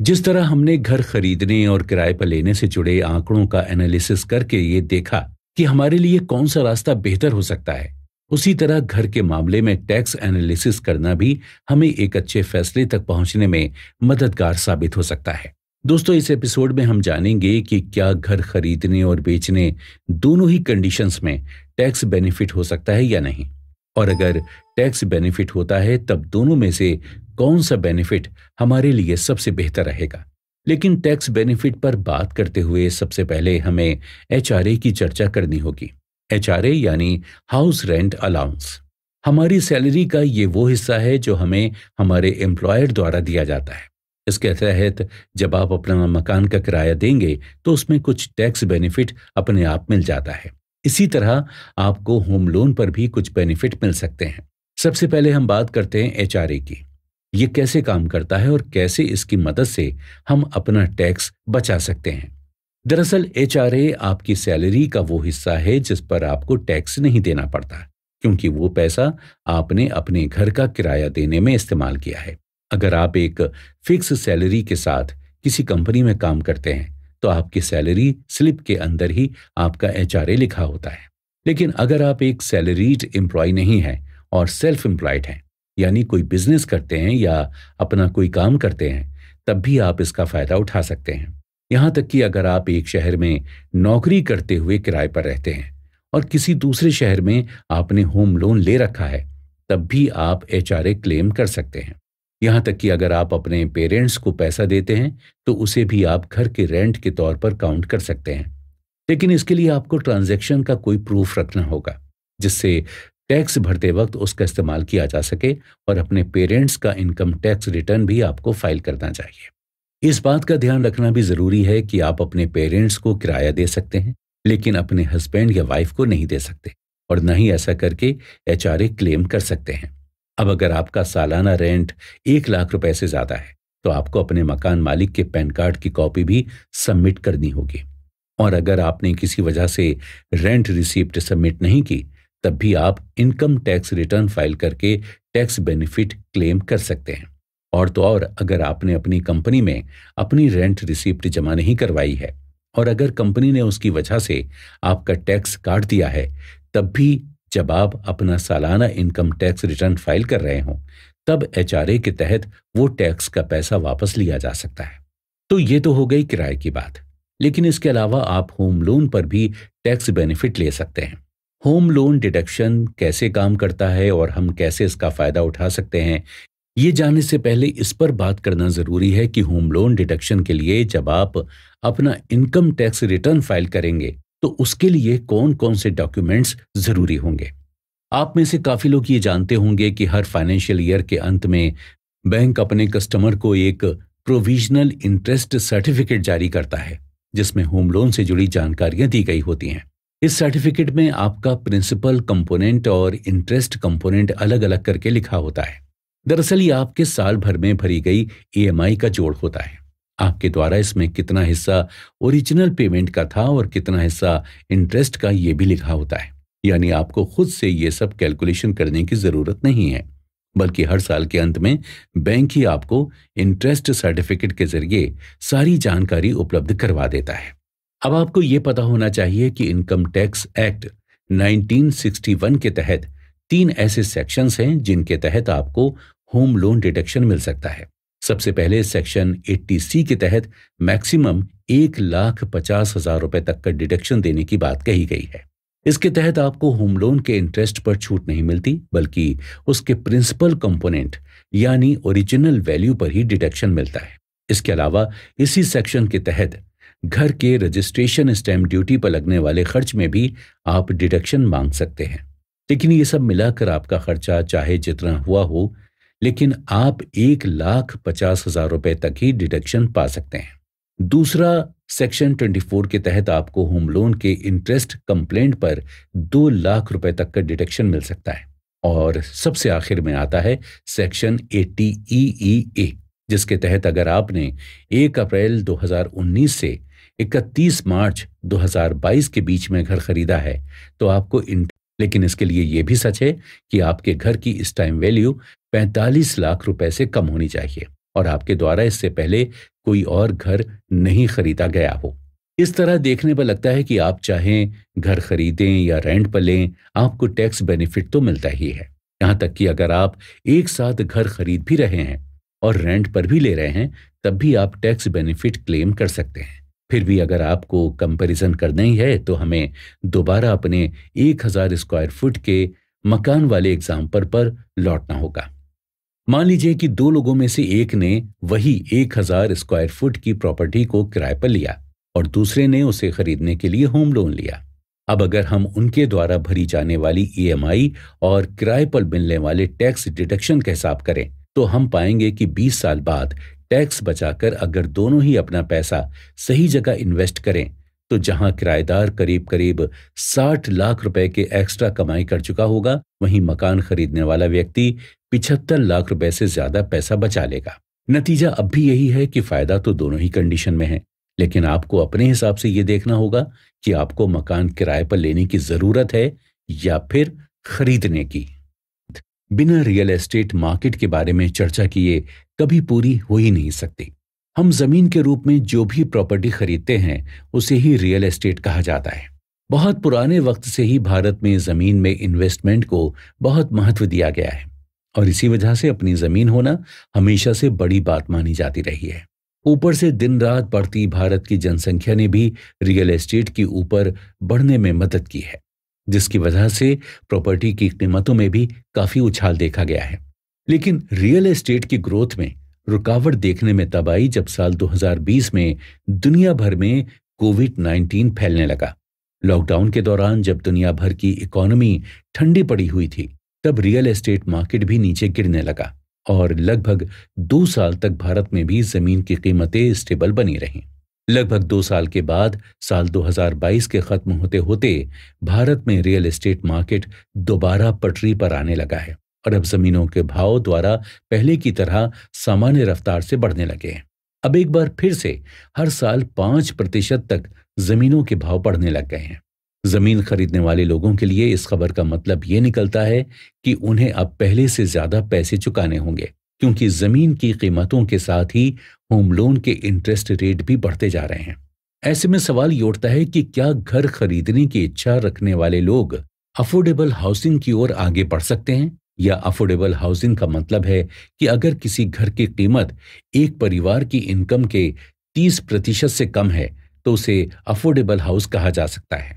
जिस तरह हमने घर खरीदने और किराए पर लेने से जुड़े आंकड़ों का एनालिसिस करके ये देखा कि हमारे लिए कौन सा रास्ता बेहतर हो सकता है, उसी तरह घर के मामले में टैक्स एनालिसिस करना भी हमें एक अच्छे फैसले तक पहुंचने में मददगार साबित हो सकता है। दोस्तों, इस एपिसोड में हम जानेंगे कि क्या घर खरीदने और बेचने दोनों ही कंडीशंस में टैक्स बेनिफिट हो सकता है या नहीं, और अगर टैक्स बेनिफिट होता है तब दोनों में से कौन सा बेनिफिट हमारे लिए सबसे बेहतर रहेगा। लेकिन टैक्स बेनिफिट पर बात करते हुए सबसे पहले हमें एचआरए की चर्चा करनी होगी। एचआरए यानी हाउस रेंट अलाउंस। हमारी सैलरी का ये वो हिस्सा है जो हमें हमारे एम्प्लॉयर द्वारा दिया जाता है। इसके तहत जब आप अपना मकान का किराया देंगे तो उसमें कुछ टैक्स बेनिफिट अपने आप मिल जाता है। इसी तरह आपको होम लोन पर भी कुछ बेनिफिट मिल सकते हैं। सबसे पहले हम बात करते हैं एचआरए की। ये कैसे काम करता है और कैसे इसकी मदद से हम अपना टैक्स बचा सकते हैं। दरअसल एचआरए आपकी सैलरी का वो हिस्सा है जिस पर आपको टैक्स नहीं देना पड़ता, क्योंकि वो पैसा आपने अपने घर का किराया देने में इस्तेमाल किया है। अगर आप एक फिक्स सैलरी के साथ किसी कंपनी में काम करते हैं तो आपकी सैलरी स्लिप के अंदर ही आपका एचआरए लिखा होता है। लेकिन अगर आप एक सैलरीड एम्प्लॉय नहीं हैं और सेल्फ एम्प्लॉयड हैं, यानी कोई बिजनेस करते हैं या अपना कोई काम करते हैं, तब भी आप इसका फायदा उठा सकते हैं। यहां तक कि अगर आप एक शहर में नौकरी करते हुए किराए पर रहते हैं और किसी दूसरे शहर में आपने होम लोन ले रखा है, तब भी आप एचआरए क्लेम कर सकते हैं। यहां तक कि अगर आप अपने पेरेंट्स को पैसा देते हैं तो उसे भी आप घर के रेंट के तौर पर काउंट कर सकते हैं। लेकिन इसके लिए आपको ट्रांजैक्शन का कोई प्रूफ रखना होगा, जिससे टैक्स भरते वक्त उसका इस्तेमाल किया जा सके, और अपने पेरेंट्स का इनकम टैक्स रिटर्न भी आपको फाइल करना चाहिए। इस बात का ध्यान रखना भी जरूरी है कि आप अपने पेरेंट्स को किराया दे सकते हैं, लेकिन अपने हस्बैंड या वाइफ को नहीं दे सकते, और न ही ऐसा करके एचआरए क्लेम कर सकते हैं। अब अगर आपका सालाना रेंट 1 लाख रुपए से ज्यादा है तो आपको अपने मकान मालिक के पैन कार्ड की कॉपी भी सबमिट करनी होगी। और अगर आपने किसी वजह से रेंट रिसीप्ट सबमिट नहीं की, तब भी आप इनकम टैक्स रिटर्न फाइल करके टैक्स बेनिफिट क्लेम कर सकते हैं। और तो और, अगर आपने अपनी कंपनी में अपनी रेंट रिसीप्ट जमा नहीं करवाई है और अगर कंपनी ने उसकी वजह से आपका टैक्स काट दिया है, तब भी जब आप अपना सालाना इनकम टैक्स रिटर्न फाइल कर रहे हों, तब एचआरए के तहत वो टैक्स का पैसा वापस लिया जा सकता है। तो ये तो हो गई किराए की बात। लेकिन इसके अलावा आप होम लोन पर भी टैक्स बेनिफिट ले सकते हैं। होम लोन डिडक्शन कैसे काम करता है और हम कैसे इसका फायदा उठा सकते हैं, ये जानने से पहले इस पर बात करना जरूरी है कि होम लोन डिडक्शन के लिए जब आप अपना इनकम टैक्स रिटर्न फाइल करेंगे तो उसके लिए कौन कौन से डॉक्यूमेंट्स जरूरी होंगे। आप में से काफी लोग ये जानते होंगे कि हर फाइनेंशियल ईयर के अंत में बैंक अपने कस्टमर को एक प्रोविजनल इंटरेस्ट सर्टिफिकेट जारी करता है जिसमें होम लोन से जुड़ी जानकारियां दी गई होती हैं। इस सर्टिफिकेट में आपका प्रिंसिपल कंपोनेंट और इंटरेस्ट कंपोनेंट अलग अलग करके लिखा होता है। दरअसल ये आपके साल भर में भरी गई ईएमआई का जोड़ होता है। आपके द्वारा इसमें कितना हिस्सा ओरिजिनल पेमेंट का था और कितना हिस्सा इंटरेस्ट का ये भी लिखा होता है। यानी आपको खुद से ये सब कैलकुलेशन करने की जरूरत नहीं है, बल्कि हर साल के अंत में बैंक ही आपको इंटरेस्ट सर्टिफिकेट के जरिए सारी जानकारी उपलब्ध करवा देता है। अब आपको ये पता होना चाहिए कि इनकम टैक्स एक्ट 1961 के तहत 3 ऐसे सेक्शंस हैं जिनके तहत आपको होम लोन डिडक्शन मिल सकता है। सबसे पहले सेक्शन 80C के तहत मैक्सिमम 1,50,000 रुपए तक का डिडक्शन देने की बात कही गई है। इसके तहत आपको होम लोन के इंटरेस्ट पर छूट नहीं मिलती, बल्कि उसके प्रिंसिपल कंपोनेंट यानी ओरिजिनल वैल्यू पर ही डिडक्शन मिलता है। इसके अलावा इसी सेक्शन के तहत घर के रजिस्ट्रेशन स्टैम्प ड्यूटी पर लगने वाले खर्च में भी आप डिडक्शन मांग सकते हैं। लेकिन ये सब मिलाकर आपका खर्चा चाहे जितना हुआ हो, लेकिन आप 1,50,000 रुपए तक ही डिडक्शन पा सकते हैं। दूसरा सेक्शन 24 के तहत आपको होम लोन के इंटरेस्ट कंप्लेंट पर 2 लाख रुपए तक का डिडक्शन मिल सकता है। और सबसे आखिर में आता है सेक्शन 80EEA, जिसके तहत अगर आपने 1 अप्रैल 2019 से 31 मार्च 2022 के बीच में घर खरीदा है तो आपको लेकिन इसके लिए यह भी सच है कि आपके घर की इस टाइम वैल्यू 45 लाख रुपए से कम होनी चाहिए और आपके द्वारा इससे पहले कोई और घर नहीं खरीदा गया हो। इस तरह देखने पर लगता है कि आप चाहें घर खरीदें या रेंट पर लें, आपको टैक्स बेनिफिट तो मिलता ही है। यहां तक कि अगर आप एक साथ घर खरीद भी रहे हैं और रेंट पर भी ले रहे हैं तब भी आप टैक्स बेनिफिट क्लेम कर सकते हैं। फिर भी अगर आपको कंपैरिजन करना ही है तो हमें दोबारा अपने 1000 स्क्वायर फुट के मकान वाले एग्जाम्पल पर लौटना होगा। मान लीजिए कि 2 लोगों में से एक ने वही 1000 स्क्वायर फुट की प्रॉपर्टी को किराए पर लिया और दूसरे ने उसे खरीदने के लिए होम लोन लिया। अब अगर हम उनके द्वारा भरी जाने वाली ईएमआई और किराए पर मिलने वाले टैक्स डिडक्शन का हिसाब करें तो हम पाएंगे कि 20 साल बाद टैक्स बचाकर अगर दोनों ही अपना पैसा सही जगह इन्वेस्ट करें तो जहां किराएदार करीब करीब 60 लाख रुपए के एक्स्ट्रा कमाई कर चुका होगा, वहीं मकान खरीदने वाला व्यक्ति 75 लाख रुपए से ज्यादा पैसा बचा लेगा। नतीजा अब भी यही है कि फायदा तो दोनों ही कंडीशन में है, लेकिन आपको अपने हिसाब से ये देखना होगा कि आपको मकान किराए पर लेने की जरूरत है या फिर खरीदने की। बिना रियल एस्टेट मार्केट के बारे में चर्चा किए कभी पूरी हो ही नहीं सकती। हम जमीन के रूप में जो भी प्रॉपर्टी खरीदते हैं उसे ही रियल एस्टेट कहा जाता है। बहुत पुराने वक्त से ही भारत में जमीन में इन्वेस्टमेंट को बहुत महत्व दिया गया है और इसी वजह से अपनी जमीन होना हमेशा से बड़ी बात मानी जाती रही है। ऊपर से दिन रात बढ़ती भारत की जनसंख्या ने भी रियल एस्टेट के ऊपर बढ़ने में मदद की है, जिसकी वजह से प्रॉपर्टी की कीमतों में भी काफी उछाल देखा गया है। लेकिन रियल एस्टेट की ग्रोथ में रुकावट देखने में तब आई जब साल 2020 में दुनिया भर में कोविड-19 फैलने लगा। लॉकडाउन के दौरान जब दुनिया भर की इकोनॉमी ठंडी पड़ी हुई थी तब रियल एस्टेट मार्केट भी नीचे गिरने लगा और लगभग 2 साल तक भारत में भी जमीन की कीमतें स्टेबल बनी रहीं। लगभग 2 साल के बाद साल 2022 के खत्म होते होते भारत में रियल एस्टेट मार्केट दोबारा पटरी पर आने लगा है और अब जमीनों के भाव द्वारा पहले की तरह सामान्य रफ्तार से बढ़ने लगे हैं। अब एक बार फिर से हर साल 5% तक जमीनों के भाव बढ़ने लग गए हैं। जमीन खरीदने वाले लोगों के लिए इस खबर का मतलब ये निकलता है कि उन्हें अब पहले से ज्यादा पैसे चुकाने होंगे, क्योंकि जमीन की कीमतों के साथ ही होम लोन के इंटरेस्ट रेट भी बढ़ते जा रहे हैं। ऐसे में सवाल ये उठता है कि क्या घर खरीदने की इच्छा रखने वाले लोग अफोर्डेबल हाउसिंग की ओर आगे बढ़ सकते हैं, या अफोर्डेबल हाउसिंग का मतलब है कि अगर किसी घर की कीमत एक परिवार की इनकम के 30% से कम है तो उसे अफोर्डेबल हाउस कहा जा सकता है।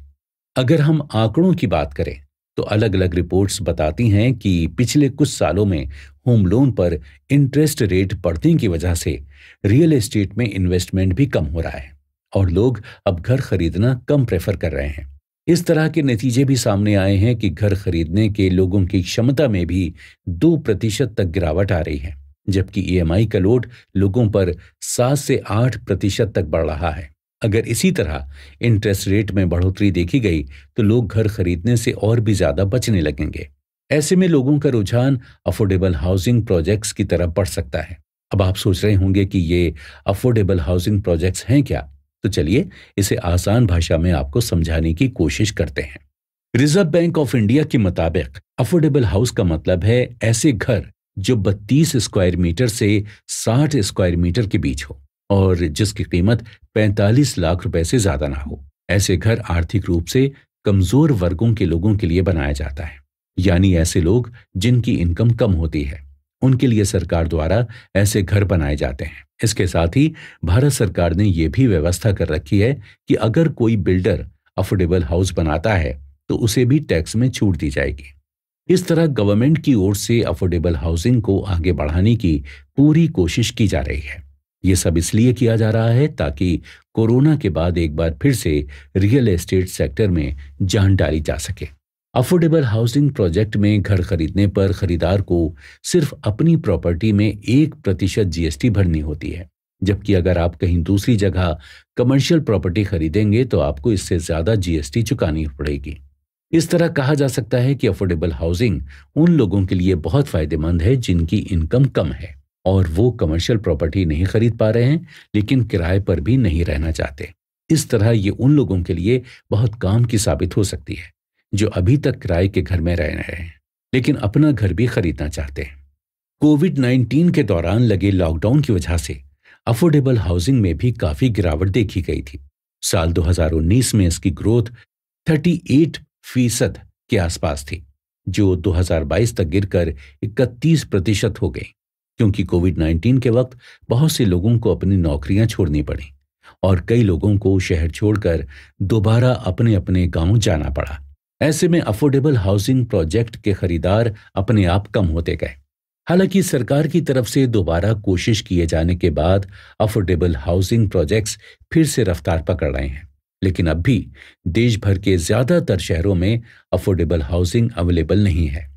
अगर हम आंकड़ों की बात करें तो अलग अलग रिपोर्ट्स बताती हैं कि पिछले कुछ सालों में होम लोन पर इंटरेस्ट रेट बढ़ने की वजह से रियल एस्टेट में इन्वेस्टमेंट भी कम हो रहा है और लोग अब घर खरीदना कम प्रेफर कर रहे हैं। इस तरह के नतीजे भी सामने आए हैं कि घर खरीदने के लोगों की क्षमता में भी 2% तक गिरावट आ रही है, जबकि ईएमआई का लोड लोगों पर 7 से 8% तक बढ़ रहा है। अगर इसी तरह इंटरेस्ट रेट में बढ़ोतरी देखी गई तो लोग घर खरीदने से और भी ज्यादा बचने लगेंगे। ऐसे में लोगों का रुझान अफोर्डेबल हाउसिंग प्रोजेक्ट्स की तरफ बढ़ सकता है। अब आप सोच रहे होंगे कि ये अफोर्डेबल हाउसिंग प्रोजेक्ट्स हैं क्या? तो चलिए इसे आसान भाषा में आपको समझाने की कोशिश करते हैं। रिजर्व बैंक ऑफ इंडिया के मुताबिक अफोर्डेबल हाउस का मतलब है ऐसे घर जो 32 स्क्वायर मीटर से 60 स्क्वायर मीटर के बीच हो और जिसकी कीमत 45 लाख रुपए से ज्यादा ना हो। ऐसे घर आर्थिक रूप से कमजोर वर्गों के लोगों के लिए बनाया जाता है, यानी ऐसे लोग जिनकी इनकम कम होती है, उनके लिए सरकार द्वारा ऐसे घर बनाए जाते हैं। इसके साथ ही भारत सरकार ने यह भी व्यवस्था कर रखी है कि अगर कोई बिल्डर अफोर्डेबल हाउस बनाता है तो उसे भी टैक्स में छूट दी जाएगी। इस तरह गवर्नमेंट की ओर से अफोर्डेबल हाउसिंग को आगे बढ़ाने की पूरी कोशिश की जा रही है। ये सब इसलिए किया जा रहा है ताकि कोरोना के बाद एक बार फिर से रियल एस्टेट सेक्टर में जान डाली जा सके। अफोर्डेबल हाउसिंग प्रोजेक्ट में घर खरीदने पर खरीदार को सिर्फ अपनी प्रॉपर्टी में 1% जीएसटी भरनी होती है, जबकि अगर आप कहीं दूसरी जगह कमर्शियल प्रॉपर्टी खरीदेंगे तो आपको इससे ज्यादा जीएसटी चुकानी पड़ेगी। इस तरह कहा जा सकता है कि अफोर्डेबल हाउसिंग उन लोगों के लिए बहुत फायदेमंद है जिनकी इनकम कम है और वो कमर्शियल प्रॉपर्टी नहीं खरीद पा रहे हैं लेकिन किराए पर भी नहीं रहना चाहते। इस तरह ये उन लोगों के लिए बहुत काम की साबित हो सकती है जो अभी तक किराए के घर में रह रहे हैं लेकिन अपना घर भी खरीदना चाहते हैं। कोविड-19 के दौरान लगे लॉकडाउन की वजह से अफोर्डेबल हाउसिंग में भी काफी गिरावट देखी गई थी। साल 2019 में इसकी ग्रोथ 38% के आसपास थी, जो 2022 तक गिरकर 31% हो गई, क्योंकि कोविड-19 के वक्त बहुत से लोगों को अपनी नौकरियां छोड़नी पड़ी और कई लोगों को शहर छोड़कर दोबारा अपने अपने गांव जाना पड़ा। ऐसे में अफोर्डेबल हाउसिंग प्रोजेक्ट के खरीदार अपने आप कम होते गए। हालांकि सरकार की तरफ से दोबारा कोशिश किए जाने के बाद अफोर्डेबल हाउसिंग प्रोजेक्ट्स फिर से रफ्तार पकड़ रहे हैं, लेकिन अब भी देश भर के ज्यादातर शहरों में अफोर्डेबल हाउसिंग अवेलेबल नहीं है।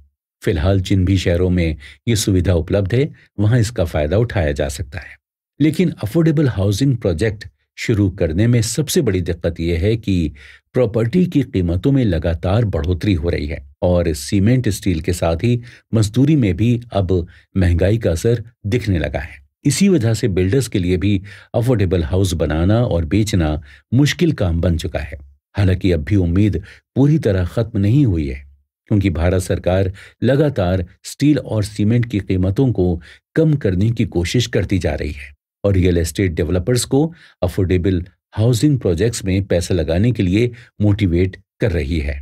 फिलहाल जिन भी शहरों में ये सुविधा उपलब्ध है वहां इसका फायदा उठाया जा सकता है। लेकिन अफोर्डेबल हाउसिंग प्रोजेक्ट शुरू करने में सबसे बड़ी दिक्कत यह है कि प्रॉपर्टी की कीमतों में लगातार बढ़ोतरी हो रही है और सीमेंट स्टील के साथ ही मजदूरी में भी अब महंगाई का असर दिखने लगा है। इसी वजह से बिल्डर्स के लिए भी अफोर्डेबल हाउस बनाना और बेचना मुश्किल काम बन चुका है। हालांकि अब भी उम्मीद पूरी तरह खत्म नहीं हुई है, क्योंकि भारत सरकार लगातार स्टील और सीमेंट की कीमतों को कम करने की कोशिश करती जा रही है और रियल एस्टेट डेवलपर्स को अफोर्डेबल हाउसिंग प्रोजेक्ट्स में पैसा लगाने के लिए मोटिवेट कर रही है।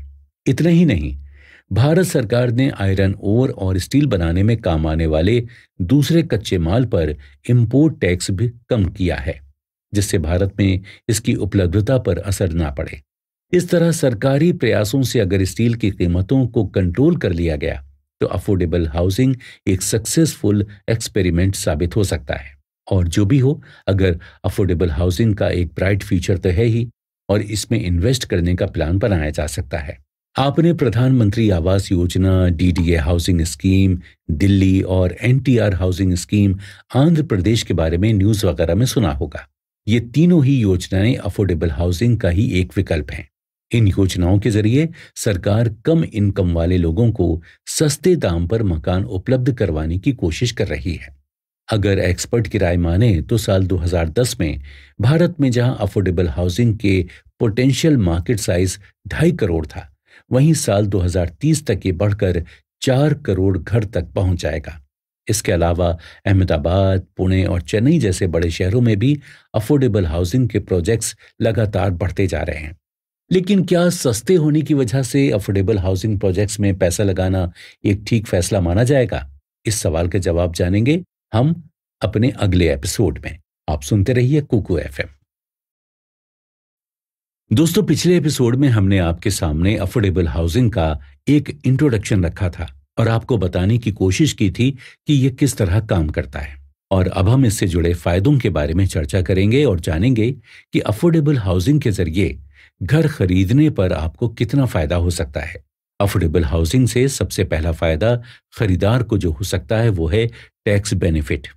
इतना ही नहीं, भारत सरकार ने आयरन ओर और स्टील बनाने में काम आने वाले दूसरे कच्चे माल पर इंपोर्ट टैक्स भी कम किया है, जिससे भारत में इसकी उपलब्धता पर असर ना पड़े। इस तरह सरकारी प्रयासों से अगर स्टील की कीमतों को कंट्रोल कर लिया गया तो अफोर्डेबल हाउसिंग एक सक्सेसफुल एक्सपेरिमेंट साबित हो सकता है। और जो भी हो, अगर अफोर्डेबल हाउसिंग का एक ब्राइट फ्यूचर तो है ही और इसमें इन्वेस्ट करने का प्लान बनाया जा सकता है। आपने प्रधानमंत्री Awas Yojana, DDA housing scheme Delhi और एनटीआर हाउसिंग स्कीम आंध्र प्रदेश के बारे में न्यूज वगैरह में सुना होगा। ये तीनों ही योजनाएं अफोर्डेबल हाउसिंग का ही एक विकल्प हैं। इन योजनाओं के जरिए सरकार कम इनकम वाले लोगों को सस्ते दाम पर मकान उपलब्ध करवाने की कोशिश कर रही है। अगर एक्सपर्ट की राय माने तो साल 2010 में भारत में जहां अफोर्डेबल हाउसिंग के पोटेंशियल मार्केट साइज 2.5 करोड़ था, वहीं साल 2030 तक ये बढ़कर 4 करोड़ घर तक पहुंच जाएगा। इसके अलावा अहमदाबाद, पुणे और चेन्नई जैसे बड़े शहरों में भी अफोर्डेबल हाउसिंग के प्रोजेक्ट्स लगातार बढ़ते जा रहे हैं। लेकिन क्या सस्ते होने की वजह से अफोर्डेबल हाउसिंग प्रोजेक्ट्स में पैसा लगाना एक ठीक फैसला माना जाएगा? इस सवाल के जवाब जानेंगे हम अपने अगले एपिसोड में। आप सुनते रहिए कुकू एफएम। दोस्तों, पिछले एपिसोड में हमने आपके सामने अफोर्डेबल हाउसिंग का एक इंट्रोडक्शन रखा था और आपको बताने की कोशिश की थी कि ये किस तरह काम करता है। और अब हम इससे जुड़े फायदों के बारे में चर्चा करेंगे और जानेंगे कि अफोर्डेबल हाउसिंग के जरिए घर खरीदने पर आपको कितना फायदा हो सकता है। अफोर्डेबल हाउसिंग से सबसे पहला फायदा खरीदार को जो हो सकता है वो है टैक्स बेनिफिट,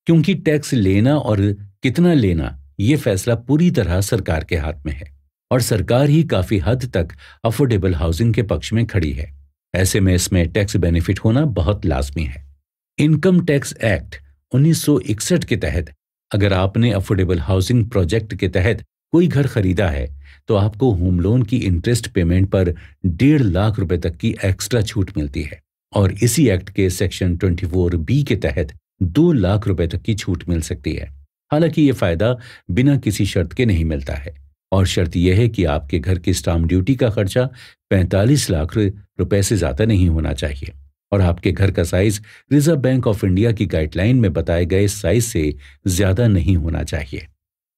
क्योंकि टैक्स लेना और कितना लेना ये फैसला पूरी तरह सरकार के हाथ में है और सरकार ही काफी हद तक अफोर्डेबल हाउसिंग के पक्ष में खड़ी है। ऐसे में इसमें टैक्स बेनिफिट होना बहुत लाजमी है। इनकम टैक्स एक्ट 1961 के तहत अगर आपने अफोर्डेबल हाउसिंग प्रोजेक्ट के तहत कोई घर खरीदा है तो आपको होम लोन की इंटरेस्ट पेमेंट पर 1.5 लाख रुपए तक की एक्स्ट्रा छूट मिलती है और इसी एक्ट के सेक्शन 24B के तहत 2 लाख रुपए तक की छूट मिल सकती है। हालांकि ये फायदा बिना किसी शर्त के नहीं मिलता है और शर्त यह है कि आपके घर की स्टाम्प ड्यूटी का खर्चा 45 लाख रुपए से ज्यादा नहीं होना चाहिए और आपके घर का size reserve bank of India की गाइडलाइन में बताए गए साइज से ज्यादा नहीं होना चाहिए।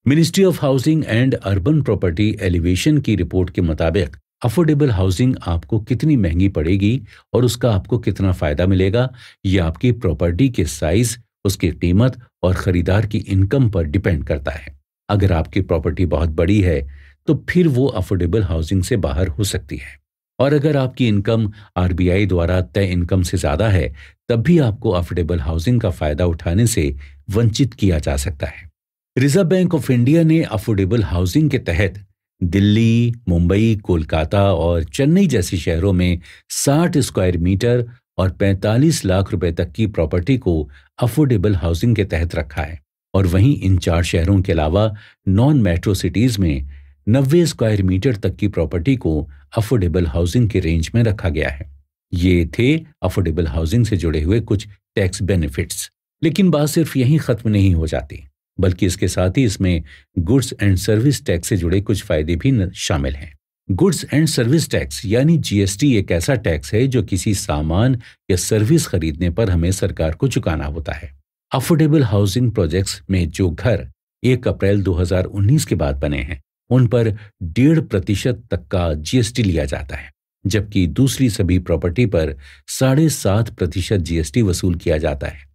Ministry of housing and urban property elevation की रिपोर्ट के मुताबिक अफोर्डेबल हाउसिंग आपको कितनी महंगी पड़ेगी और उसका आपको कितना फायदा मिलेगा, यह आपकी प्रॉपर्टी के साइज, उसकी कीमत और खरीदार की इनकम पर डिपेंड करता है। अगर आपकी प्रॉपर्टी बहुत बड़ी है तो फिर वो अफोर्डेबल हाउसिंग से बाहर हो सकती है और अगर आपकी इनकम RBI द्वारा तय इनकम से ज्यादा है तब भी आपको अफोर्डेबल हाउसिंग का फायदा उठाने से वंचित किया जा सकता है। रिजर्व बैंक ऑफ इंडिया ने अफोर्डेबल हाउसिंग के तहत दिल्ली, मुंबई, कोलकाता और चेन्नई जैसे शहरों में 60 स्क्वायर मीटर और 45 लाख रुपए तक की प्रॉपर्टी को अफोर्डेबल हाउसिंग के तहत रखा है और वहीं इन 4 शहरों के अलावा नॉन मेट्रो सिटीज में 90 स्क्वायर मीटर तक की प्रॉपर्टी को अफोर्डेबल हाउसिंग के रेंज में रखा गया है। ये थे अफोर्डेबल हाउसिंग से जुड़े हुए कुछ टैक्स बेनिफिट्स। लेकिन बात सिर्फ यहीं खत्म नहीं हो जाती, बल्कि इसके साथ ही इसमें गुड्स एंड सर्विस टैक्स से जुड़े कुछ फायदे भी शामिल हैं। गुड्स एंड सर्विस टैक्स यानी GST एक ऐसा टैक्स है जो किसी सामान या सर्विस खरीदने पर हमें सरकार को चुकाना होता है। अफोर्डेबल हाउसिंग प्रोजेक्ट्स में जो घर 1 अप्रैल 2019 के बाद बने हैं उन पर 1.5% तक का GST लिया जाता है, जबकि दूसरी सभी प्रॉपर्टी पर 7.5% GST वसूल किया जाता है।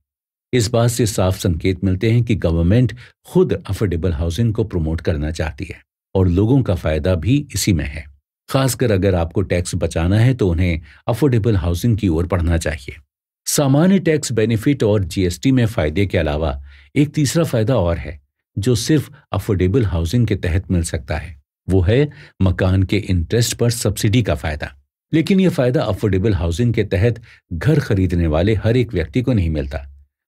इस बात से साफ संकेत मिलते हैं कि गवर्नमेंट खुद अफोर्डेबल हाउसिंग को प्रमोट करना चाहती है और लोगों का फायदा भी इसी में है। खासकर अगर आपको टैक्स बचाना है तो उन्हें अफोर्डेबल हाउसिंग की ओर बढ़ना चाहिए। सामान्य टैक्स बेनिफिट और GST में फायदे के अलावा एक तीसरा फायदा और है जो सिर्फ अफोर्डेबल हाउसिंग के तहत मिल सकता है, वो है मकान के इंटरेस्ट पर सब्सिडी का फायदा। लेकिन यह फायदा अफोर्डेबल हाउसिंग के तहत घर खरीदने वाले हर एक व्यक्ति को नहीं मिलता,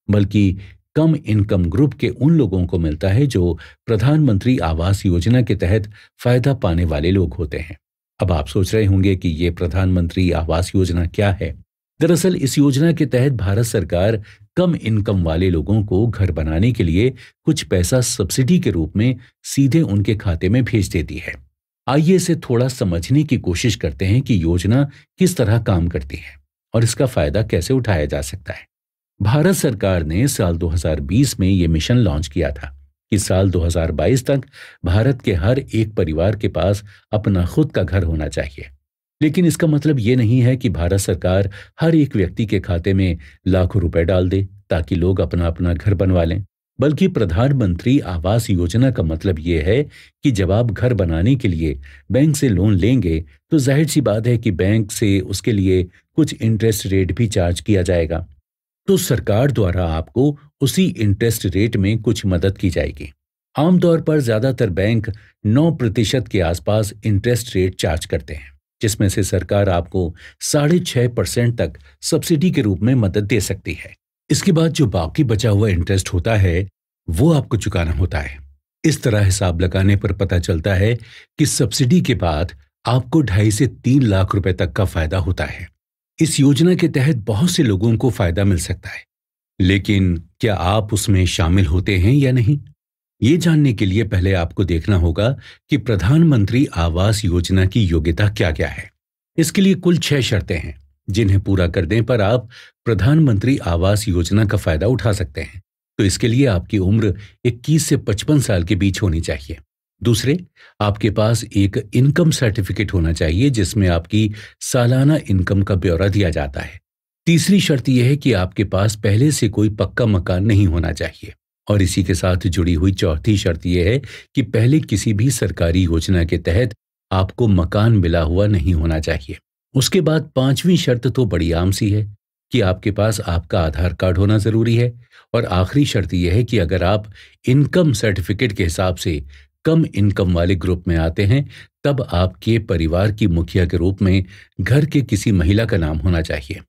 बल्कि कम इनकम ग्रुप के उन लोगों को मिलता है जो प्रधानमंत्री आवास योजना के तहत फायदा पाने वाले लोग होते हैं। अब आप सोच रहे होंगे कि ये प्रधानमंत्री आवास योजना क्या है। दरअसल इस योजना के तहत भारत सरकार कम इनकम वाले लोगों को घर बनाने के लिए कुछ पैसा सब्सिडी के रूप में सीधे उनके खाते में भेज देती है। आइए इसे थोड़ा समझने की कोशिश करते हैं कि योजना किस तरह काम करती है और इसका फायदा कैसे उठाया जा सकता है। भारत सरकार ने साल 2020 में ये मिशन लॉन्च किया था कि साल 2022 तक भारत के हर एक परिवार के पास अपना खुद का घर होना चाहिए। लेकिन इसका मतलब ये नहीं है कि भारत सरकार हर एक व्यक्ति के खाते में लाखों रुपए डाल दे ताकि लोग अपना अपना घर बनवा लें, बल्कि प्रधानमंत्री आवास योजना का मतलब ये है कि जब आप घर बनाने के लिए बैंक से लोन लेंगे तो जाहिर सी बात है कि बैंक से उसके लिए कुछ इंटरेस्ट रेट भी चार्ज किया जाएगा, तो सरकार द्वारा आपको उसी इंटरेस्ट रेट में कुछ मदद की जाएगी। आमतौर पर ज्यादातर बैंक 9% के आसपास इंटरेस्ट रेट चार्ज करते हैं, जिसमें से सरकार आपको 6.5% तक सब्सिडी के रूप में मदद दे सकती है। इसके बाद जो बाकी बचा हुआ इंटरेस्ट होता है वो आपको चुकाना होता है। इस तरह हिसाब लगाने पर पता चलता है कि सब्सिडी के बाद आपको 2.5 से 3 लाख रुपए तक का फायदा होता है। इस योजना के तहत बहुत से लोगों को फायदा मिल सकता है, लेकिन क्या आप उसमें शामिल होते हैं या नहीं, ये जानने के लिए पहले आपको देखना होगा कि प्रधानमंत्री आवास योजना की योग्यता क्या क्या है। इसके लिए कुल 6 शर्तें हैं जिन्हें पूरा करने पर आप प्रधानमंत्री आवास योजना का फायदा उठा सकते हैं। तो इसके लिए आपकी उम्र 21 से 55 साल के बीच होनी चाहिए। दूसरे, आपके पास एक इनकम सर्टिफिकेट होना चाहिए जिसमें आपकी सालाना इनकम का ब्यौरा दिया जाता है। तीसरी शर्त यह है कि आपके पास पहले से कोई पक्का मकान नहीं होना चाहिए। और इसी के साथ जुड़ी हुई चौथी शर्त यह है कि पहले किसी भी सरकारी योजना के तहत आपको मकान मिला हुआ नहीं होना चाहिए। उसके बाद पांचवी शर्त तो बड़ी आम सी है कि आपके पास आपका आधार कार्ड होना जरूरी है। और आखिरी शर्त यह है कि अगर आप इनकम सर्टिफिकेट के हिसाब से कम इनकम वाले ग्रुप में आते हैं, तब आपके परिवार की मुखिया के रूप में घर के किसी महिला का नाम होना चाहिए।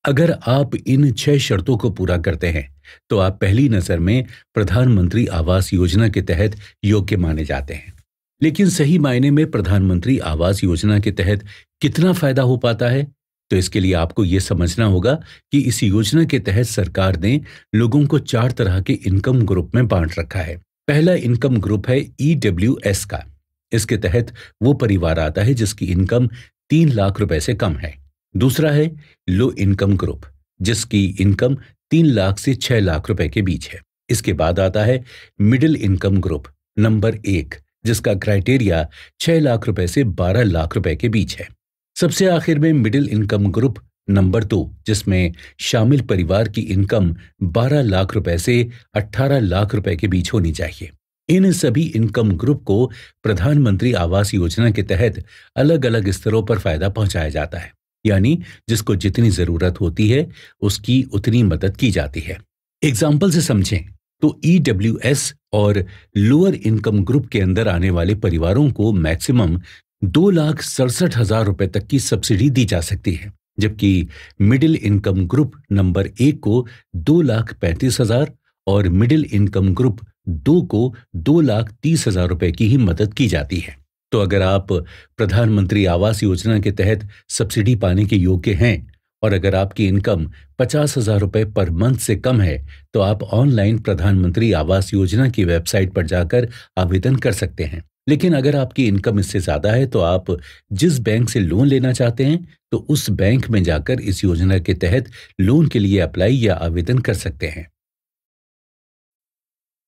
अगर आप इन 6 शर्तों को पूरा करते हैं तो आप पहली नजर में प्रधानमंत्री आवास योजना के तहत योग्य माने जाते हैं। लेकिन सही मायने में प्रधानमंत्री आवास योजना के तहत कितना फायदा हो पाता है, तो इसके लिए आपको यह समझना होगा कि इस योजना के तहत सरकार ने लोगों को 4 तरह के इनकम ग्रुप में बांट रखा है। पहला इनकम ग्रुप है EWS का। इसके तहत वो परिवार आता है जिसकी इनकम 3 लाख रुपए से कम है। दूसरा है लो इनकम ग्रुप, जिसकी इनकम 3 लाख से 6 लाख रुपए के बीच है। इसके बाद आता है मिडिल इनकम ग्रुप नंबर 1, जिसका क्राइटेरिया 6 लाख रुपए से 12 लाख रुपए के बीच है। सबसे आखिर में मिडिल इनकम ग्रुप नंबर 2, जिसमें शामिल परिवार की इनकम 12 लाख रुपए से 18 लाख रुपए के बीच होनी चाहिए। इन सभी इनकम ग्रुप को प्रधानमंत्री आवास योजना के तहत अलग अलग स्तरों पर फायदा पहुंचाया जाता है, यानी जिसको जितनी जरूरत होती है उसकी उतनी मदद की जाती है। एग्जाम्पल से समझें तो EWS और लोअर इनकम ग्रुप के अंदर आने वाले परिवारों को मैक्सिमम 2,67,000 रुपए तक की सब्सिडी दी जा सकती है, जबकि मिडिल इनकम ग्रुप नंबर 1 को 2,35,000 और मिडिल इनकम ग्रुप 2 को 2,30,000 रुपए की ही मदद की जाती है। तो अगर आप प्रधानमंत्री आवास योजना के तहत सब्सिडी पाने के योग्य हैं और अगर आपकी इनकम 50,000 रुपए पर मंथ से कम है, तो आप ऑनलाइन प्रधानमंत्री आवास योजना की वेबसाइट पर जाकर आवेदन कर सकते हैं। लेकिन अगर आपकी इनकम इससे ज्यादा है तो आप जिस बैंक से लोन लेना चाहते हैं तो उस बैंक में जाकर इस योजना के तहत लोन के लिए अप्लाई या आवेदन कर सकते हैं।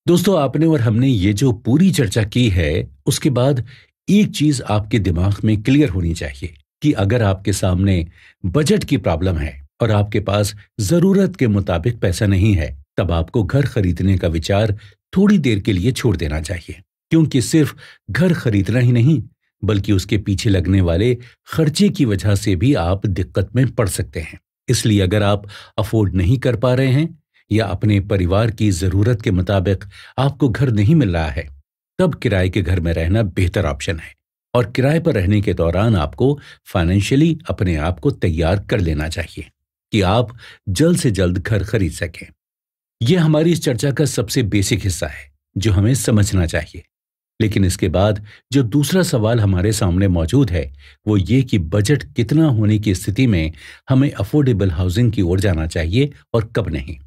दोस्तों, आपने और हमने ये जो पूरी चर्चा की है, उसके बाद एक चीज आपके दिमाग में क्लियर होनी चाहिए कि अगर आपके सामने बजट की प्रॉब्लम है और आपके पास जरूरत के मुताबिक पैसा नहीं है, तब आपको घर खरीदने का विचार थोड़ी देर के लिए छोड़ देना चाहिए। क्योंकि सिर्फ घर खरीदना ही नहीं, बल्कि उसके पीछे लगने वाले खर्चे की वजह से भी आप दिक्कत में पड़ सकते हैं। इसलिए अगर आप अफोर्ड नहीं कर पा रहे हैं या अपने परिवार की जरूरत के मुताबिक आपको घर नहीं मिल रहा है, तब किराए के घर में रहना बेहतर ऑप्शन है। और किराए पर रहने के दौरान आपको फाइनेंशियली अपने आप को तैयार कर लेना चाहिए कि आप जल्द से जल्द घर खरीद सकें। यह हमारी इस चर्चा का सबसे बेसिक हिस्सा है जो हमें समझना चाहिए। लेकिन इसके बाद जो दूसरा सवाल हमारे सामने मौजूद है वो ये कि बजट कितना होने की स्थिति में हमें अफोर्डेबल हाउसिंग की ओर जाना चाहिए और कब नहीं।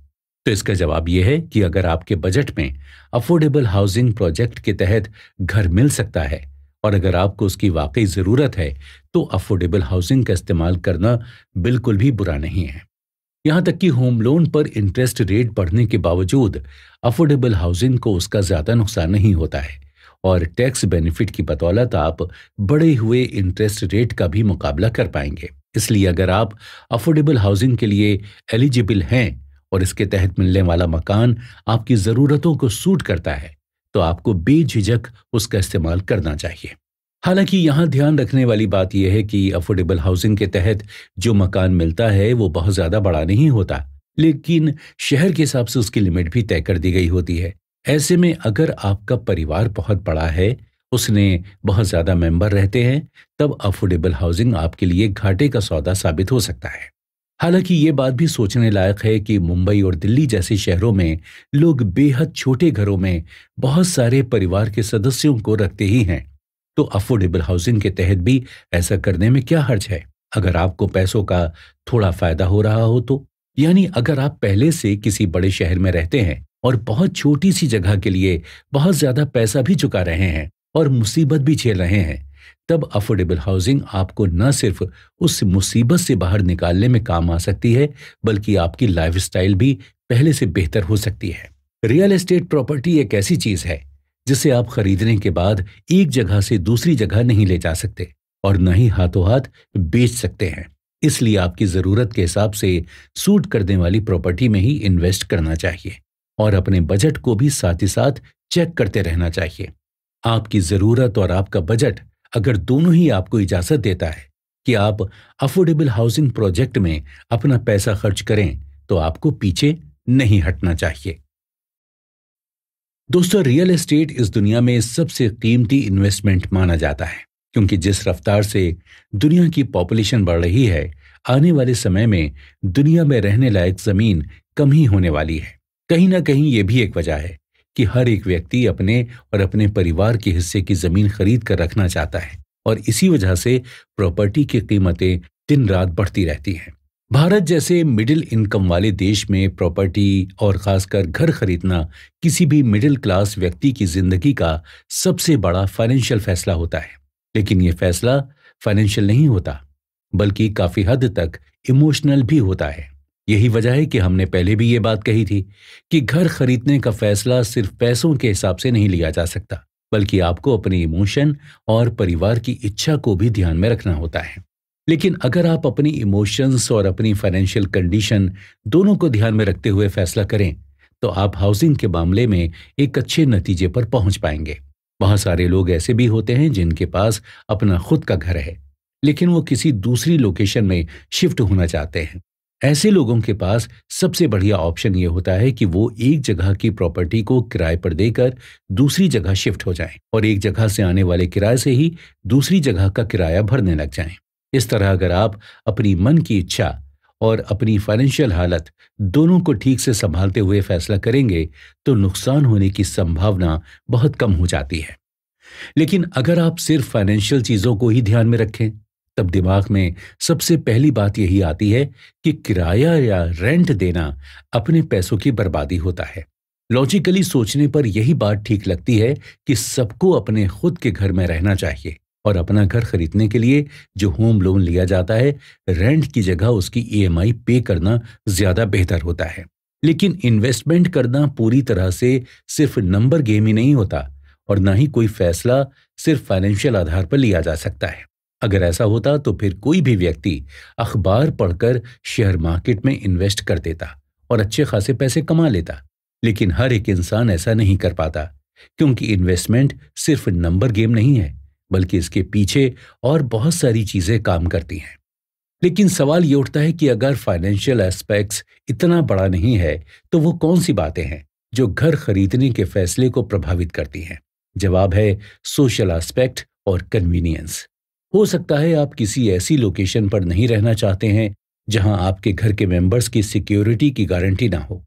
तो इसका जवाब यह है कि अगर आपके बजट में अफोर्डेबल हाउसिंग प्रोजेक्ट के तहत घर मिल सकता है और अगर आपको उसकी वाकई जरूरत है, तो अफोर्डेबल हाउसिंग का इस्तेमाल करना बिल्कुल भी बुरा नहीं है। यहां तक कि होम लोन पर इंटरेस्ट रेट बढ़ने के बावजूद अफोर्डेबल हाउसिंग को उसका ज्यादा नुकसान नहीं होता है और टैक्स बेनिफिट की बदौलत आप बढ़े हुए इंटरेस्ट रेट का भी मुकाबला कर पाएंगे। इसलिए अगर आप अफोर्डेबल हाउसिंग के लिए एलिजिबल हैं और इसके तहत मिलने वाला मकान आपकी जरूरतों को सूट करता है, तो आपको बेझिझक उसका इस्तेमाल करना चाहिए। हालांकि यहां ध्यान रखने वाली बात यह है कि अफोर्डेबल हाउसिंग के तहत जो मकान मिलता है वो बहुत ज्यादा बड़ा नहीं होता, लेकिन शहर के हिसाब से उसकी लिमिट भी तय कर दी गई होती है। ऐसे में अगर आपका परिवार बहुत बड़ा है, उसने बहुत ज्यादा मेंबर रहते हैं, तब अफोर्डेबल हाउसिंग आपके लिए घाटे का सौदा साबित हो सकता है। हालांकि ये बात भी सोचने लायक है कि मुंबई और दिल्ली जैसे शहरों में लोग बेहद छोटे घरों में बहुत सारे परिवार के सदस्यों को रखते ही हैं। तो अफोर्डेबल हाउसिंग के तहत भी ऐसा करने में क्या हर्ज है, अगर आपको पैसों का थोड़ा फायदा हो रहा हो तो। यानी अगर आप पहले से किसी बड़े शहर में रहते हैं और बहुत छोटी सी जगह के लिए बहुत ज्यादा पैसा भी चुका रहे हैं और मुसीबत भी झेल रहे हैं, तब अफोर्डेबल हाउसिंग आपको न सिर्फ उस मुसीबत से बाहर निकालने में काम आ सकती है, बल्कि आपकी लाइफस्टाइल भी पहले से बेहतर हो सकती है। रियल एस्टेट प्रॉपर्टी एक ऐसी चीज है जिसे आप खरीदने के बाद एक जगह से दूसरी जगह नहीं ले जा सकते और न ही हाथों हाथ बेच सकते हैं। इसलिए आपकी जरूरत के हिसाब से सूट करने वाली प्रॉपर्टी में ही इन्वेस्ट करना चाहिए और अपने बजट को भी साथ ही साथ चेक करते रहना चाहिए। आपकी जरूरत और आपका बजट अगर दोनों ही आपको इजाजत देता है कि आप अफोर्डेबल हाउसिंग प्रोजेक्ट में अपना पैसा खर्च करें, तो आपको पीछे नहीं हटना चाहिए। दोस्तों, रियल एस्टेट इस दुनिया में सबसे कीमती इन्वेस्टमेंट माना जाता है, क्योंकि जिस रफ्तार से दुनिया की पॉपुलेशन बढ़ रही है, आने वाले समय में दुनिया में रहने लायक जमीन कम ही होने वाली है। कहीं ना कहीं ये भी एक वजह है कि हर एक व्यक्ति अपने और अपने परिवार के हिस्से की जमीन खरीद कर रखना चाहता है और इसी वजह से प्रॉपर्टी की कीमतें दिन रात बढ़ती रहती हैं। भारत जैसे मिडिल इनकम वाले देश में प्रॉपर्टी और खासकर घर खरीदना किसी भी मिडिल क्लास व्यक्ति की जिंदगी का सबसे बड़ा फाइनेंशियल फैसला होता है। लेकिन यह फैसला फाइनेंशियल नहीं होता, बल्कि काफी हद तक इमोशनल भी होता है। यही वजह है कि हमने पहले भी ये बात कही थी कि घर खरीदने का फैसला सिर्फ पैसों के हिसाब से नहीं लिया जा सकता, बल्कि आपको अपने इमोशन और परिवार की इच्छा को भी ध्यान में रखना होता है। लेकिन अगर आप अपनी इमोशंस और अपनी फाइनेंशियल कंडीशन दोनों को ध्यान में रखते हुए फैसला करें, तो आप हाउसिंग के मामले में एक अच्छे नतीजे पर पहुंच पाएंगे। बहुत सारे लोग ऐसे भी होते हैं जिनके पास अपना खुद का घर है, लेकिन वो किसी दूसरी लोकेशन में शिफ्ट होना चाहते हैं। ऐसे लोगों के पास सबसे बढ़िया ऑप्शन ये होता है कि वो एक जगह की प्रॉपर्टी को किराए पर देकर दूसरी जगह शिफ्ट हो जाएं और एक जगह से आने वाले किराए से ही दूसरी जगह का किराया भरने लग जाएं। इस तरह अगर आप अपनी मन की इच्छा और अपनी फाइनेंशियल हालत दोनों को ठीक से संभालते हुए फैसला करेंगे, तो नुकसान होने की संभावना बहुत कम हो जाती है। लेकिन अगर आप सिर्फ फाइनेंशियल चीजों को ही ध्यान में रखें, तब दिमाग में सबसे पहली बात यही आती है कि किराया या रेंट देना अपने पैसों की बर्बादी होता है। लॉजिकली सोचने पर यही बात ठीक लगती है कि सबको अपने खुद के घर में रहना चाहिए और अपना घर खरीदने के लिए जो होम लोन लिया जाता है, रेंट की जगह उसकी ईएमआई पे करना ज्यादा बेहतर होता है। लेकिन इन्वेस्टमेंट करना पूरी तरह से सिर्फ नंबर गेम ही नहीं होता और ना ही कोई फैसला सिर्फ फाइनेंशियल आधार पर लिया जा सकता है। अगर ऐसा होता तो फिर कोई भी व्यक्ति अखबार पढ़कर शेयर मार्केट में इन्वेस्ट कर देता और अच्छे खासे पैसे कमा लेता। लेकिन हर एक इंसान ऐसा नहीं कर पाता, क्योंकि इन्वेस्टमेंट सिर्फ नंबर गेम नहीं है, बल्कि इसके पीछे और बहुत सारी चीजें काम करती हैं। लेकिन सवाल ये उठता है कि अगर फाइनेंशियल एस्पेक्ट्स इतना बड़ा नहीं है, तो वो कौन सी बातें हैं जो घर खरीदने के फैसले को प्रभावित करती हैं? जवाब है सोशल एस्पेक्ट और कन्वीनियंस। हो सकता है आप किसी ऐसी लोकेशन पर नहीं रहना चाहते हैं जहां आपके घर के मेंबर्स की सिक्योरिटी की गारंटी ना हो,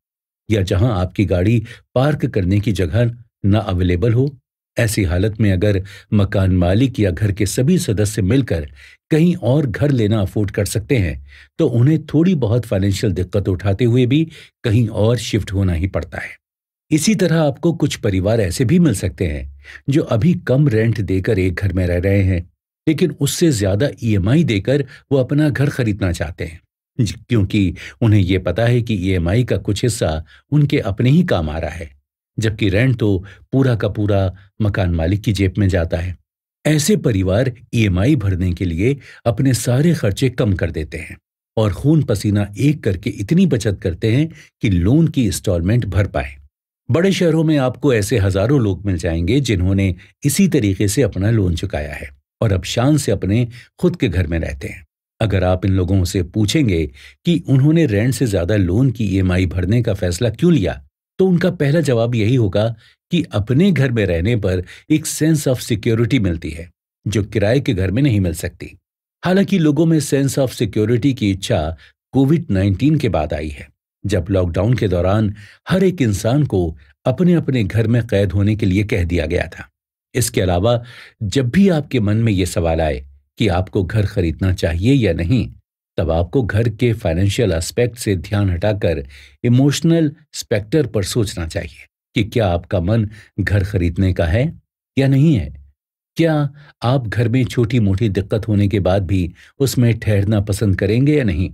या जहां आपकी गाड़ी पार्क करने की जगह ना अवेलेबल हो। ऐसी हालत में अगर मकान मालिक या घर के सभी सदस्य मिलकर कहीं और घर लेना अफोर्ड कर सकते हैं, तो उन्हें थोड़ी बहुत फाइनेंशियल दिक्कत उठाते हुए भी कहीं और शिफ्ट होना ही पड़ता है। इसी तरह आपको कुछ परिवार ऐसे भी मिल सकते हैं जो अभी कम रेंट देकर एक घर में रह रहे हैं, लेकिन उससे ज्यादा ईएमआई देकर वो अपना घर खरीदना चाहते हैं, क्योंकि उन्हें यह पता है कि ईएमआई का कुछ हिस्सा उनके अपने ही काम आ रहा है, जबकि रेंट तो पूरा का पूरा मकान मालिक की जेब में जाता है। ऐसे परिवार ईएमआई भरने के लिए अपने सारे खर्चे कम कर देते हैं और खून पसीना एक करके इतनी बचत करते हैं कि लोन की इंस्टॉलमेंट भर पाए। बड़े शहरों में आपको ऐसे हजारों लोग मिल जाएंगे जिन्होंने इसी तरीके से अपना लोन चुकाया है और अब शान से अपने खुद के घर में रहते हैं। अगर आप इन लोगों से पूछेंगे कि उन्होंने रेंट से ज्यादा लोन की ईएमआई भरने का फैसला क्यों लिया, तो उनका पहला जवाब यही होगा कि अपने घर में रहने पर एक सेंस ऑफ सिक्योरिटी मिलती है जो किराए के घर में नहीं मिल सकती। हालांकि लोगों में सेंस ऑफ सिक्योरिटी की इच्छा कोविड-19 के बाद आई है, जब लॉकडाउन के दौरान हर एक इंसान को अपने अपने घर में कैद होने के लिए कह दिया गया था। इसके अलावा जब भी आपके मन में यह सवाल आए कि आपको घर खरीदना चाहिए या नहीं, तब आपको घर के फाइनेंशियल एस्पेक्ट से ध्यान हटाकर इमोशनल स्पेक्टर पर सोचना चाहिए कि क्या आपका मन घर खरीदने का है या नहीं है। क्या आप घर में छोटी मोटी दिक्कत होने के बाद भी उसमें ठहरना पसंद करेंगे या नहीं,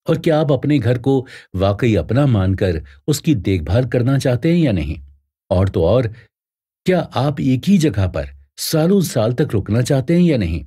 और क्या आप अपने घर को वाकई अपना मानकर उसकी देखभाल करना चाहते हैं या नहीं। और तो और, क्या आप एक ही जगह पर सालों साल तक रुकना चाहते हैं या नहीं।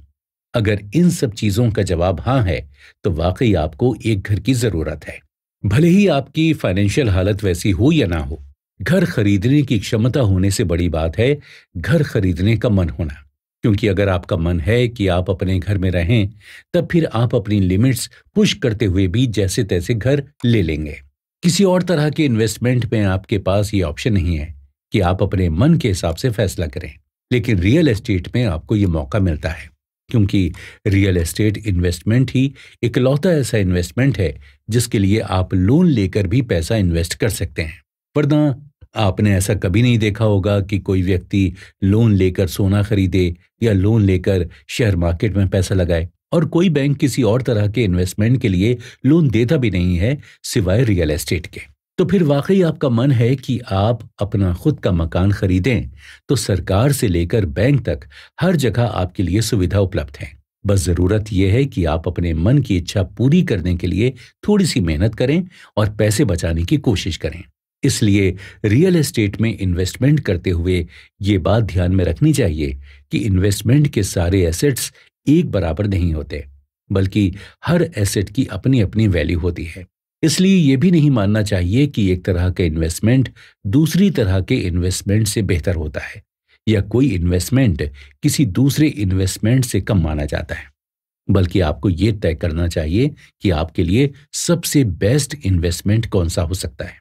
अगर इन सब चीजों का जवाब हाँ है तो वाकई आपको एक घर की जरूरत है। भले ही आपकी फाइनेंशियल हालत वैसी हो या ना हो, घर खरीदने की क्षमता होने से बड़ी बात है घर खरीदने का मन होना। क्योंकि अगर आपका मन है कि आप अपने घर में रहें, तब फिर आप अपनी लिमिट्स पुश करते हुए भी जैसे तैसे घर ले लेंगे। किसी और तरह के इन्वेस्टमेंट में आपके पास ये ऑप्शन नहीं है कि आप अपने मन के हिसाब से फैसला करें। लेकिन रियल एस्टेट में आपको ये मौका मिलता है, क्योंकि रियल एस्टेट इन्वेस्टमेंट ही इकलौता ऐसा इन्वेस्टमेंट है जिसके लिए आप लोन लेकर भी पैसा इन्वेस्ट कर सकते हैं। वरना आपने ऐसा कभी नहीं देखा होगा कि कोई व्यक्ति लोन लेकर सोना खरीदे या लोन लेकर शेयर मार्केट में पैसा लगाए, और कोई बैंक किसी और तरह के इन्वेस्टमेंट के लिए लोन देता भी नहीं है सिवाय रियल एस्टेट के। तो फिर वाकई आपका मन है कि आप अपना खुद का मकान खरीदें, तो सरकार से लेकर बैंक तक हर जगह आपके लिए सुविधा उपलब्ध है। बस जरूरत यह है कि आप अपने मन की इच्छा पूरी करने के लिए थोड़ी सी मेहनत करें और पैसे बचाने की कोशिश करें। इसलिए रियल एस्टेट में इन्वेस्टमेंट करते हुए ये बात ध्यान में रखनी चाहिए कि इन्वेस्टमेंट के सारे एसेट्स एक बराबर नहीं होते, बल्कि हर एसेट की अपनी अपनी वैल्यू होती है। इसलिए यह भी नहीं मानना चाहिए कि एक तरह का इन्वेस्टमेंट दूसरी तरह के इन्वेस्टमेंट से बेहतर होता है, या कोई इन्वेस्टमेंट किसी दूसरे इन्वेस्टमेंट से कम माना जाता है। बल्कि आपको यह तय करना चाहिए कि आपके लिए सबसे बेस्ट इन्वेस्टमेंट कौन सा हो सकता है।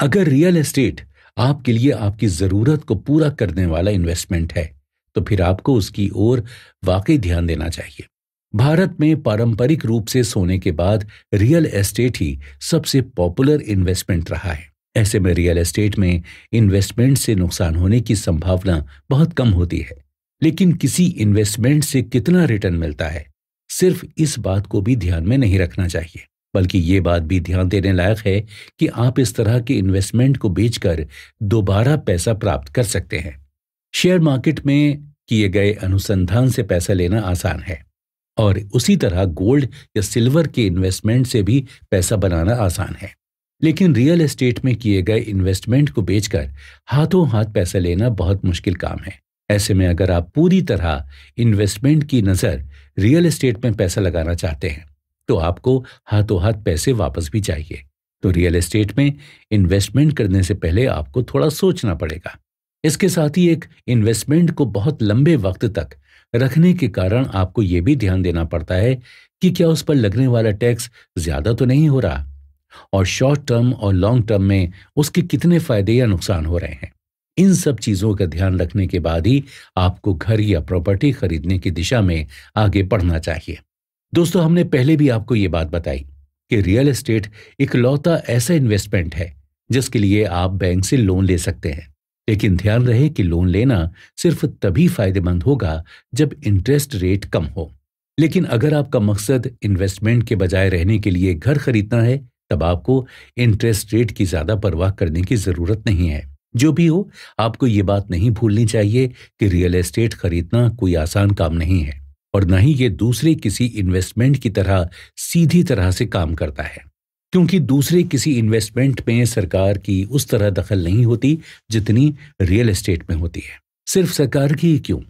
अगर रियल एस्टेट आपके लिए आपकी जरूरत को पूरा करने वाला इन्वेस्टमेंट है, तो फिर आपको उसकी ओर वाकई ध्यान देना चाहिए। भारत में पारंपरिक रूप से सोने के बाद रियल एस्टेट ही सबसे पॉपुलर इन्वेस्टमेंट रहा है। ऐसे में रियल एस्टेट में इन्वेस्टमेंट से नुकसान होने की संभावना बहुत कम होती है। लेकिन किसी इन्वेस्टमेंट से कितना रिटर्न मिलता है, सिर्फ इस बात को भी ध्यान में नहीं रखना चाहिए, बल्कि ये बात भी ध्यान देने लायक है कि आप इस तरह के इन्वेस्टमेंट को बेचकर दोबारा पैसा प्राप्त कर सकते हैं। शेयर मार्केट में किए गए अनुसंधान से पैसा लेना आसान है, और उसी तरह गोल्ड या सिल्वर के इन्वेस्टमेंट से भी पैसा बनाना आसान है। लेकिन रियल एस्टेट में किए गए इन्वेस्टमेंट को बेचकर हाथों हाथ पैसा लेना बहुत मुश्किल काम है। ऐसे में अगर आप पूरी तरह इन्वेस्टमेंट की नज़र रियल एस्टेट में पैसा लगाना चाहते हैं, तो आपको हाथों हाथ पैसे वापस भी चाहिए। तो रियल एस्टेट में इन्वेस्टमेंट करने से पहले आपको थोड़ा सोचना पड़ेगा। इसके साथ ही एक इन्वेस्टमेंट को बहुत लंबे वक्त तक रखने के कारण आपको यह भी ध्यान देना पड़ता है कि क्या उस पर लगने वाला टैक्स ज्यादा तो नहीं हो रहा, और शॉर्ट टर्म और लॉन्ग टर्म में उसके कितने फायदे या नुकसान हो रहे हैं। इन सब चीजों का ध्यान रखने के बाद ही आपको घर या प्रॉपर्टी खरीदने की दिशा में आगे बढ़ना चाहिए। दोस्तों, हमने पहले भी आपको ये बात बताई कि रियल एस्टेट इकलौता ऐसा इन्वेस्टमेंट है जिसके लिए आप बैंक से लोन ले सकते हैं। लेकिन ध्यान रहे कि लोन लेना सिर्फ तभी फायदेमंद होगा जब इंटरेस्ट रेट कम हो। लेकिन अगर आपका मकसद इन्वेस्टमेंट के बजाय रहने के लिए घर खरीदना है, तब आपको इंटरेस्ट रेट की ज्यादा परवाह करने की जरूरत नहीं है। जो भी हो, आपको ये बात नहीं भूलनी चाहिए कि रियल एस्टेट खरीदना कोई आसान काम नहीं है, और न ही ये दूसरे किसी इन्वेस्टमेंट की तरह सीधी तरह से काम करता है। क्योंकि दूसरे किसी इन्वेस्टमेंट में सरकार की उस तरह दखल नहीं होती जितनी रियल एस्टेट में होती है। सिर्फ सरकार की ही क्यों,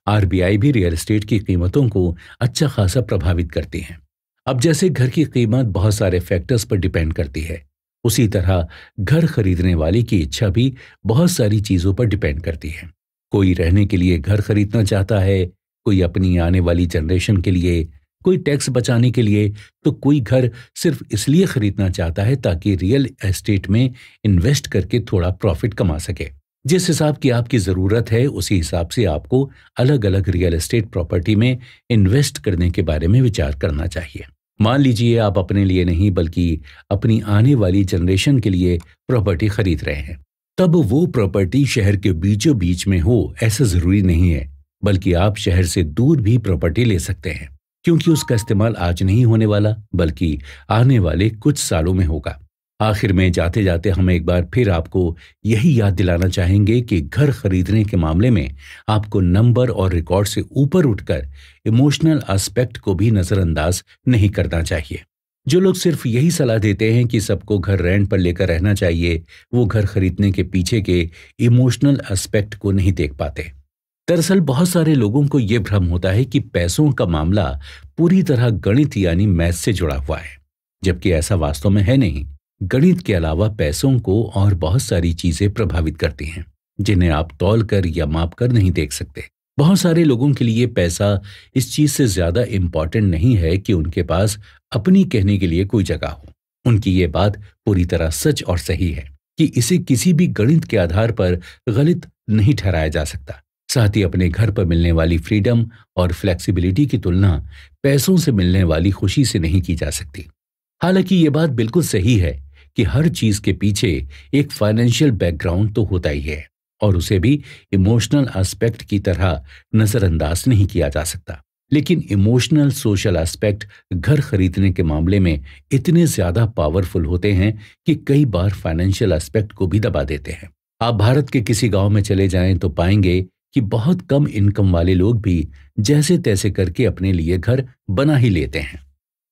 आरबीआई भी रियल एस्टेट की कीमतों को अच्छा खासा प्रभावित करती है। अब जैसे घर की कीमत बहुत सारे फैक्टर्स पर डिपेंड करती है, उसी तरह घर खरीदने वाले की इच्छा भी बहुत सारी चीजों पर डिपेंड करती है। कोई रहने के लिए घर खरीदना चाहता है, कोई अपनी आने वाली जनरेशन के लिए, कोई टैक्स बचाने के लिए, तो कोई घर सिर्फ इसलिए खरीदना चाहता है ताकि रियल एस्टेट में इन्वेस्ट करके थोड़ा प्रॉफिट कमा सके। जिस हिसाब की आपकी ज़रूरत है, उसी हिसाब से आपको अलग अलग रियल एस्टेट प्रॉपर्टी में इन्वेस्ट करने के बारे में विचार करना चाहिए। मान लीजिए आप अपने लिए नहीं बल्कि अपनी आने वाली जनरेशन के लिए प्रॉपर्टी खरीद रहे हैं, तब वो प्रॉपर्टी शहर के बीचों बीच में हो ऐसा ज़रूरी नहीं है, बल्कि आप शहर से दूर भी प्रॉपर्टी ले सकते हैं, क्योंकि उसका इस्तेमाल आज नहीं होने वाला बल्कि आने वाले कुछ सालों में होगा। आखिर में जाते जाते हम एक बार फिर आपको यही याद दिलाना चाहेंगे कि घर खरीदने के मामले में आपको नंबर और रिकॉर्ड से ऊपर उठकर इमोशनल एस्पेक्ट को भी नजरअंदाज नहीं करना चाहिए। जो लोग सिर्फ यही सलाह देते हैं कि सबको घर रेंट पर लेकर रहना चाहिए, वो घर खरीदने के पीछे के इमोशनल एस्पेक्ट को नहीं देख पाते। दरअसल बहुत सारे लोगों को यह भ्रम होता है कि पैसों का मामला पूरी तरह गणित यानी मैथ से जुड़ा हुआ है, जबकि ऐसा वास्तव में है नहीं। गणित के अलावा पैसों को और बहुत सारी चीजें प्रभावित करती हैं, जिन्हें आप तौल कर या माप कर नहीं देख सकते। बहुत सारे लोगों के लिए पैसा इस चीज से ज्यादा इंपॉर्टेंट नहीं है कि उनके पास अपनी कहने के लिए कोई जगह हो। उनकी ये बात पूरी तरह सच और सही है कि इसे किसी भी गणित के आधार पर गलत नहीं ठहराया जा सकता। साथ ही अपने घर पर मिलने वाली फ्रीडम और फ्लेक्सिबिलिटी की तुलना पैसों से मिलने वाली खुशी से नहीं की जा सकती। हालांकि ये बात बिल्कुल सही है कि हर चीज के पीछे एक फाइनेंशियल बैकग्राउंड तो होता ही है, और उसे भी इमोशनल एस्पेक्ट की तरह नजरअंदाज नहीं किया जा सकता। लेकिन इमोशनल सोशल एस्पेक्ट घर खरीदने के मामले में इतने ज्यादा पावरफुल होते हैं कि कई बार फाइनेंशियल एस्पेक्ट को भी दबा देते हैं। आप भारत के किसी गांव में चले जाएं तो पाएंगे कि बहुत कम इनकम वाले लोग भी जैसे तैसे करके अपने लिए घर बना ही लेते हैं।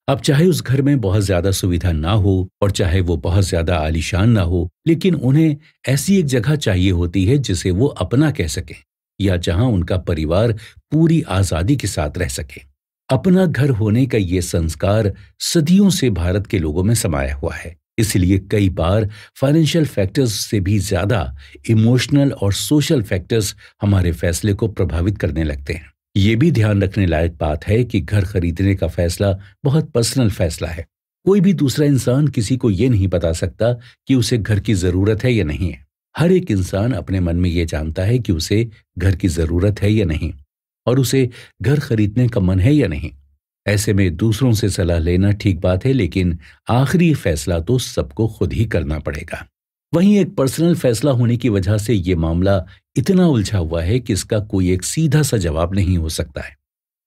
अब चाहे उस घर में बहुत ज्यादा सुविधा ना हो और चाहे वो बहुत ज्यादा आलीशान ना हो, लेकिन उन्हें ऐसी एक जगह चाहिए होती है जिसे वो अपना कह सकें, या जहां उनका परिवार पूरी आजादी के साथ रह सके। अपना घर होने का ये संस्कार सदियों से भारत के लोगों में समाया हुआ है। इसलिए कई बार फाइनेंशियल फैक्टर्स से भी ज्यादा इमोशनल और सोशल फैक्टर्स हमारे फैसले को प्रभावित करने लगते हैं। ये भी ध्यान रखने लायक बात है कि घर खरीदने का फैसला बहुत पर्सनल फैसला है। कोई भी दूसरा इंसान किसी को ये नहीं बता सकता कि उसे घर की जरूरत है या नहीं है। हर एक इंसान अपने मन में ये जानता है कि उसे घर की जरूरत है या नहीं, और उसे घर खरीदने का मन है या नहीं। ऐसे में दूसरों से सलाह लेना ठीक बात है, लेकिन आखिरी फैसला तो सबको खुद ही करना पड़ेगा। वहीं एक पर्सनल फैसला होने की वजह से ये मामला इतना उलझा हुआ है कि इसका कोई एक सीधा सा जवाब नहीं हो सकता है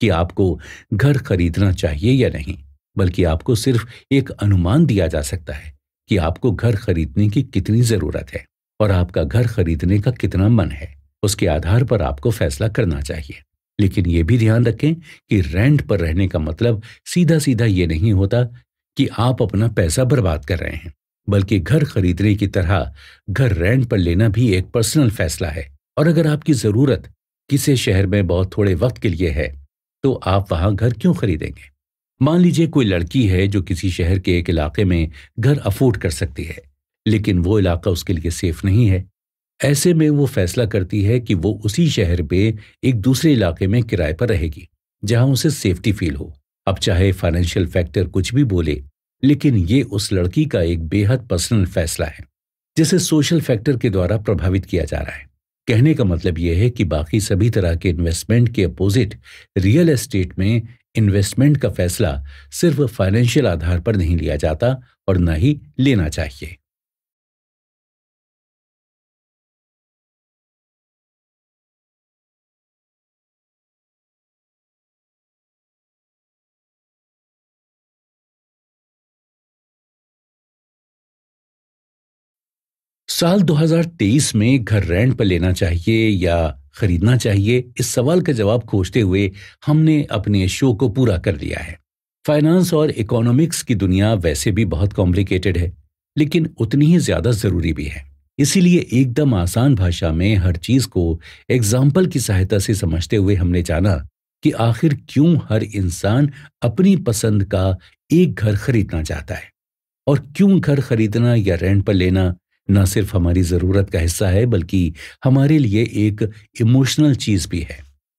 कि आपको घर खरीदना चाहिए या नहीं, बल्कि आपको सिर्फ एक अनुमान दिया जा सकता है कि आपको घर खरीदने की कितनी जरूरत है और आपका घर खरीदने का कितना मन है। उसके आधार पर आपको फैसला करना चाहिए। लेकिन यह भी ध्यान रखें कि रेंट पर रहने का मतलब सीधा सीधा ये नहीं होता कि आप अपना पैसा बर्बाद कर रहे हैं, बल्कि घर खरीदने की तरह घर रेंट पर लेना भी एक पर्सनल फैसला है। और अगर आपकी जरूरत किसी शहर में बहुत थोड़े वक्त के लिए है, तो आप वहां घर क्यों खरीदेंगे? मान लीजिए कोई लड़की है जो किसी शहर के एक इलाके में घर अफोर्ड कर सकती है, लेकिन वो इलाका उसके लिए सेफ नहीं है। ऐसे में वो फैसला करती है कि वो उसी शहर में एक दूसरे इलाके में किराए पर रहेगी जहां उसे सेफ्टी फील हो। अब चाहे फाइनेंशियल फैक्टर कुछ भी बोले, लेकिन ये उस लड़की का एक बेहद पर्सनल फैसला है जिसे सोशल फैक्टर के द्वारा प्रभावित किया जा रहा है। कहने का मतलब यह है कि बाकी सभी तरह के इन्वेस्टमेंट के अपोजिट रियल एस्टेट में इन्वेस्टमेंट का फैसला सिर्फ फाइनेंशियल आधार पर नहीं लिया जाता और न ही लेना चाहिए। साल 2023 में घर रेंट पर लेना चाहिए या खरीदना चाहिए, इस सवाल का जवाब खोजते हुए हमने अपने शो को पूरा कर लिया है। फाइनेंस और इकोनॉमिक्स की दुनिया वैसे भी बहुत कॉम्प्लिकेटेड है, लेकिन उतनी ही ज्यादा जरूरी भी है। इसीलिए एकदम आसान भाषा में हर चीज को एग्जाम्पल की सहायता से समझते हुए हमने जाना कि आखिर क्यों हर इंसान अपनी पसंद का एक घर खरीदना चाहता है, और क्यों घर खरीदना या रेंट पर लेना न सिर्फ हमारी जरूरत का हिस्सा है, बल्कि हमारे लिए एक इमोशनल चीज भी है।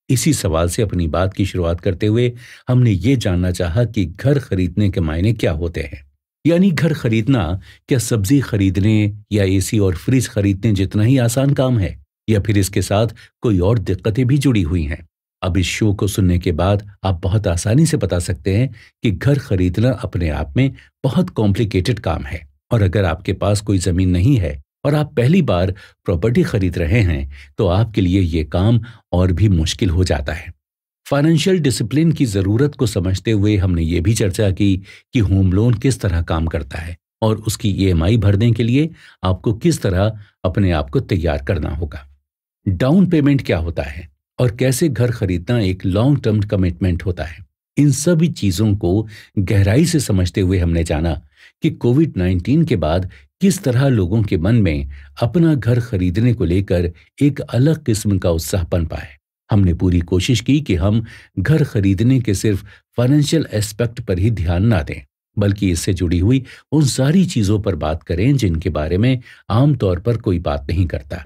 इसी सवाल से अपनी बात की शुरुआत करते हुए हमने ये जानना चाहा कि घर खरीदने के मायने क्या होते हैं। यानी घर खरीदना क्या सब्जी खरीदने या एसी और फ्रिज खरीदने जितना ही आसान काम है, या फिर इसके साथ कोई और दिक्कतें भी जुड़ी हुई हैं। अब इस शो को सुनने के बाद आप बहुत आसानी से बता सकते हैं कि घर खरीदना अपने आप में बहुत कॉम्प्लिकेटेड काम है, और अगर आपके पास कोई जमीन नहीं है और आप पहली बार प्रॉपर्टी खरीद रहे हैं, तो आपके लिए ये काम और भी मुश्किल हो जाता है। फाइनेंशियल डिसिप्लिन की जरूरत को समझते हुए हमने ये भी चर्चा की कि होम लोन किस तरह काम करता है और उसकी ईएमआई भरने के लिए आपको किस तरह अपने आप को तैयार करना होगा। डाउन पेमेंट क्या होता है और कैसे घर खरीदना एक लॉन्ग टर्म कमिटमेंट होता है। इन सभी चीजों को गहराई से समझते हुए हमने जाना कि कोविड-19 के बाद किस तरह लोगों के मन में अपना घर खरीदने को लेकर एक अलग किस्म का उत्साह पनपा है। हमने पूरी कोशिश की कि हम घर खरीदने के सिर्फ फाइनेंशियल एस्पेक्ट पर ही ध्यान ना दें, बल्कि इससे जुड़ी हुई उन सारी चीजों पर बात करें जिनके बारे में आमतौर पर कोई बात नहीं करता।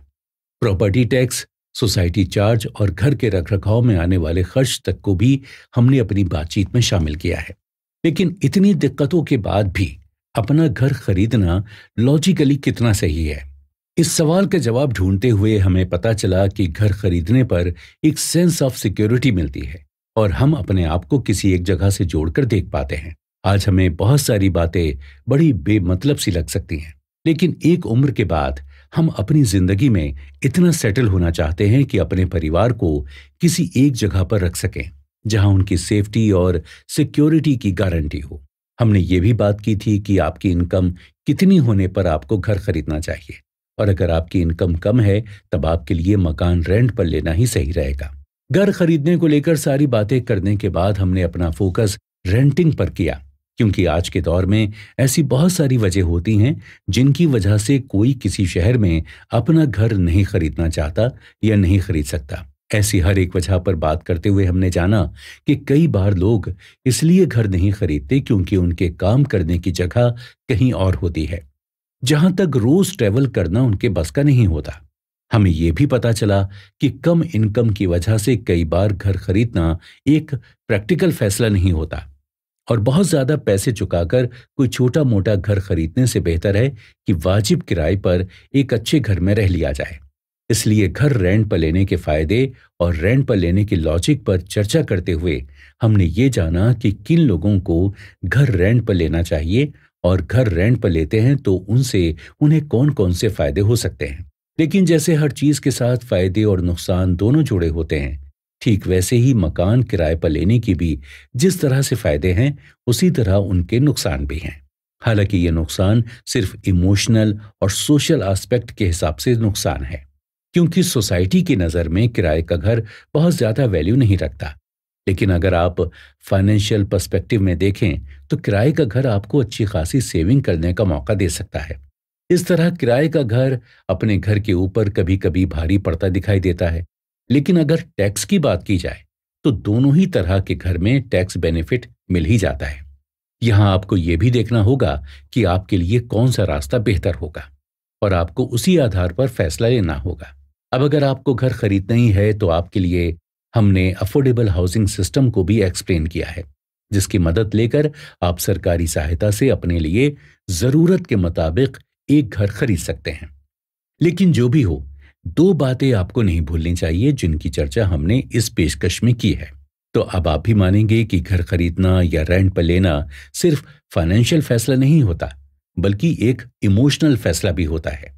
प्रॉपर्टी टैक्स, सोसाइटी चार्ज और घर के रखरखाव में आने वाले खर्च तक को भी हमने अपनी बातचीत में शामिल किया है। लेकिन इतनी दिक्कतों के बाद भी अपना घर खरीदना लॉजिकली कितना सही है, इस सवाल का जवाब ढूंढते हुए हमें पता चला कि घर खरीदने पर एक सेंस ऑफ सिक्योरिटी मिलती है और हम अपने आप को किसी एक जगह से जोड़कर देख पाते हैं। आज हमें बहुत सारी बातें बड़ी बेमतलब सी लग सकती हैं, लेकिन एक उम्र के बाद हम अपनी जिंदगी में इतना सेटल होना चाहते हैं कि अपने परिवार को किसी एक जगह पर रख सकें जहां उनकी सेफ्टी और सिक्योरिटी की गारंटी हो। हमने ये भी बात की थी कि आपकी इनकम कितनी होने पर आपको घर खरीदना चाहिए, और अगर आपकी इनकम कम है तब आपके लिए मकान रेंट पर लेना ही सही रहेगा। घर खरीदने को लेकर सारी बातें करने के बाद हमने अपना फोकस रेंटिंग पर किया, क्योंकि आज के दौर में ऐसी बहुत सारी वजह होती हैं जिनकी वजह से कोई किसी शहर में अपना घर नहीं खरीदना चाहता या नहीं खरीद सकता। ऐसी हर एक वजह पर बात करते हुए हमने जाना कि कई बार लोग इसलिए घर नहीं खरीदते क्योंकि उनके काम करने की जगह कहीं और होती है, जहां तक रोज ट्रैवल करना उनके बस का नहीं होता। हमें यह भी पता चला कि कम इनकम की वजह से कई बार घर खरीदना एक प्रैक्टिकल फैसला नहीं होता, और बहुत ज्यादा पैसे चुकाकर कोई छोटा मोटा घर खरीदने से बेहतर है कि वाजिब किराए पर एक अच्छे घर में रह लिया जाए। इसलिए घर रेंट पर लेने के फायदे और रेंट पर लेने की लॉजिक पर चर्चा करते हुए हमने ये जाना कि किन लोगों को घर रेंट पर लेना चाहिए, और घर रेंट पर लेते हैं तो उनसे उन्हें कौन कौन से फायदे हो सकते हैं। लेकिन जैसे हर चीज के साथ फायदे और नुकसान दोनों जुड़े होते हैं, ठीक वैसे ही मकान किराए पर लेने की भी जिस तरह से फायदे हैं उसी तरह उनके नुकसान भी हैं। हालांकि ये नुकसान सिर्फ इमोशनल और सोशल एस्पेक्ट के हिसाब से नुकसान है, क्योंकि सोसाइटी की नज़र में किराए का घर बहुत ज़्यादा वैल्यू नहीं रखता। लेकिन अगर आप फाइनेंशियल पर्सपेक्टिव में देखें तो किराए का घर आपको अच्छी खासी सेविंग करने का मौका दे सकता है। इस तरह किराए का घर अपने घर के ऊपर कभी कभी भारी पड़ता दिखाई देता है, लेकिन अगर टैक्स की बात की जाए तो दोनों ही तरह के घर में टैक्स बेनिफिट मिल ही जाता है। यहां आपको यह भी देखना होगा कि आपके लिए कौन सा रास्ता बेहतर होगा, और आपको उसी आधार पर फैसला लेना होगा। अब अगर आपको घर खरीदना ही है तो आपके लिए हमने अफोर्डेबल हाउसिंग सिस्टम को भी एक्सप्लेन किया है, जिसकी मदद लेकर आप सरकारी सहायता से अपने लिए जरूरत के मुताबिक एक घर खरीद सकते हैं। लेकिन जो भी हो, दो बातें आपको नहीं भूलनी चाहिए जिनकी चर्चा हमने इस पेशकश में की है। तो अब आप भी मानेंगे कि घर खरीदना या रेंट पर लेना सिर्फ फाइनेंशियल फैसला नहीं होता, बल्कि एक इमोशनल फैसला भी होता है।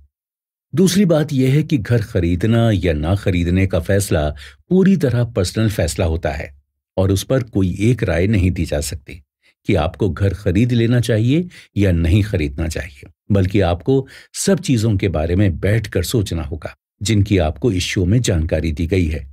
दूसरी बात यह है कि घर खरीदना या ना खरीदने का फैसला पूरी तरह पर्सनल फैसला होता है, और उस पर कोई एक राय नहीं दी जा सकती कि आपको घर खरीद लेना चाहिए या नहीं खरीदना चाहिए, बल्कि आपको सब चीजों के बारे में बैठकर सोचना होगा जिनकी आपको इस शो में जानकारी दी गई है।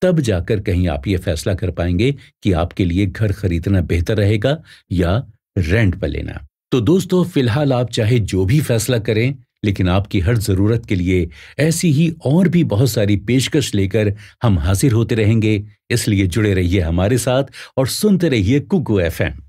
तब जाकर कहीं आप ये फैसला कर पाएंगे कि आपके लिए घर खरीदना बेहतर रहेगा या रेंट पर लेना। तो दोस्तों, फिलहाल आप चाहे जो भी फैसला करें, लेकिन आपकी हर जरूरत के लिए ऐसी ही और भी बहुत सारी पेशकश लेकर हम हाजिर होते रहेंगे। इसलिए जुड़े रहिए हमारे साथ और सुनते रहिए कुकू एफएम।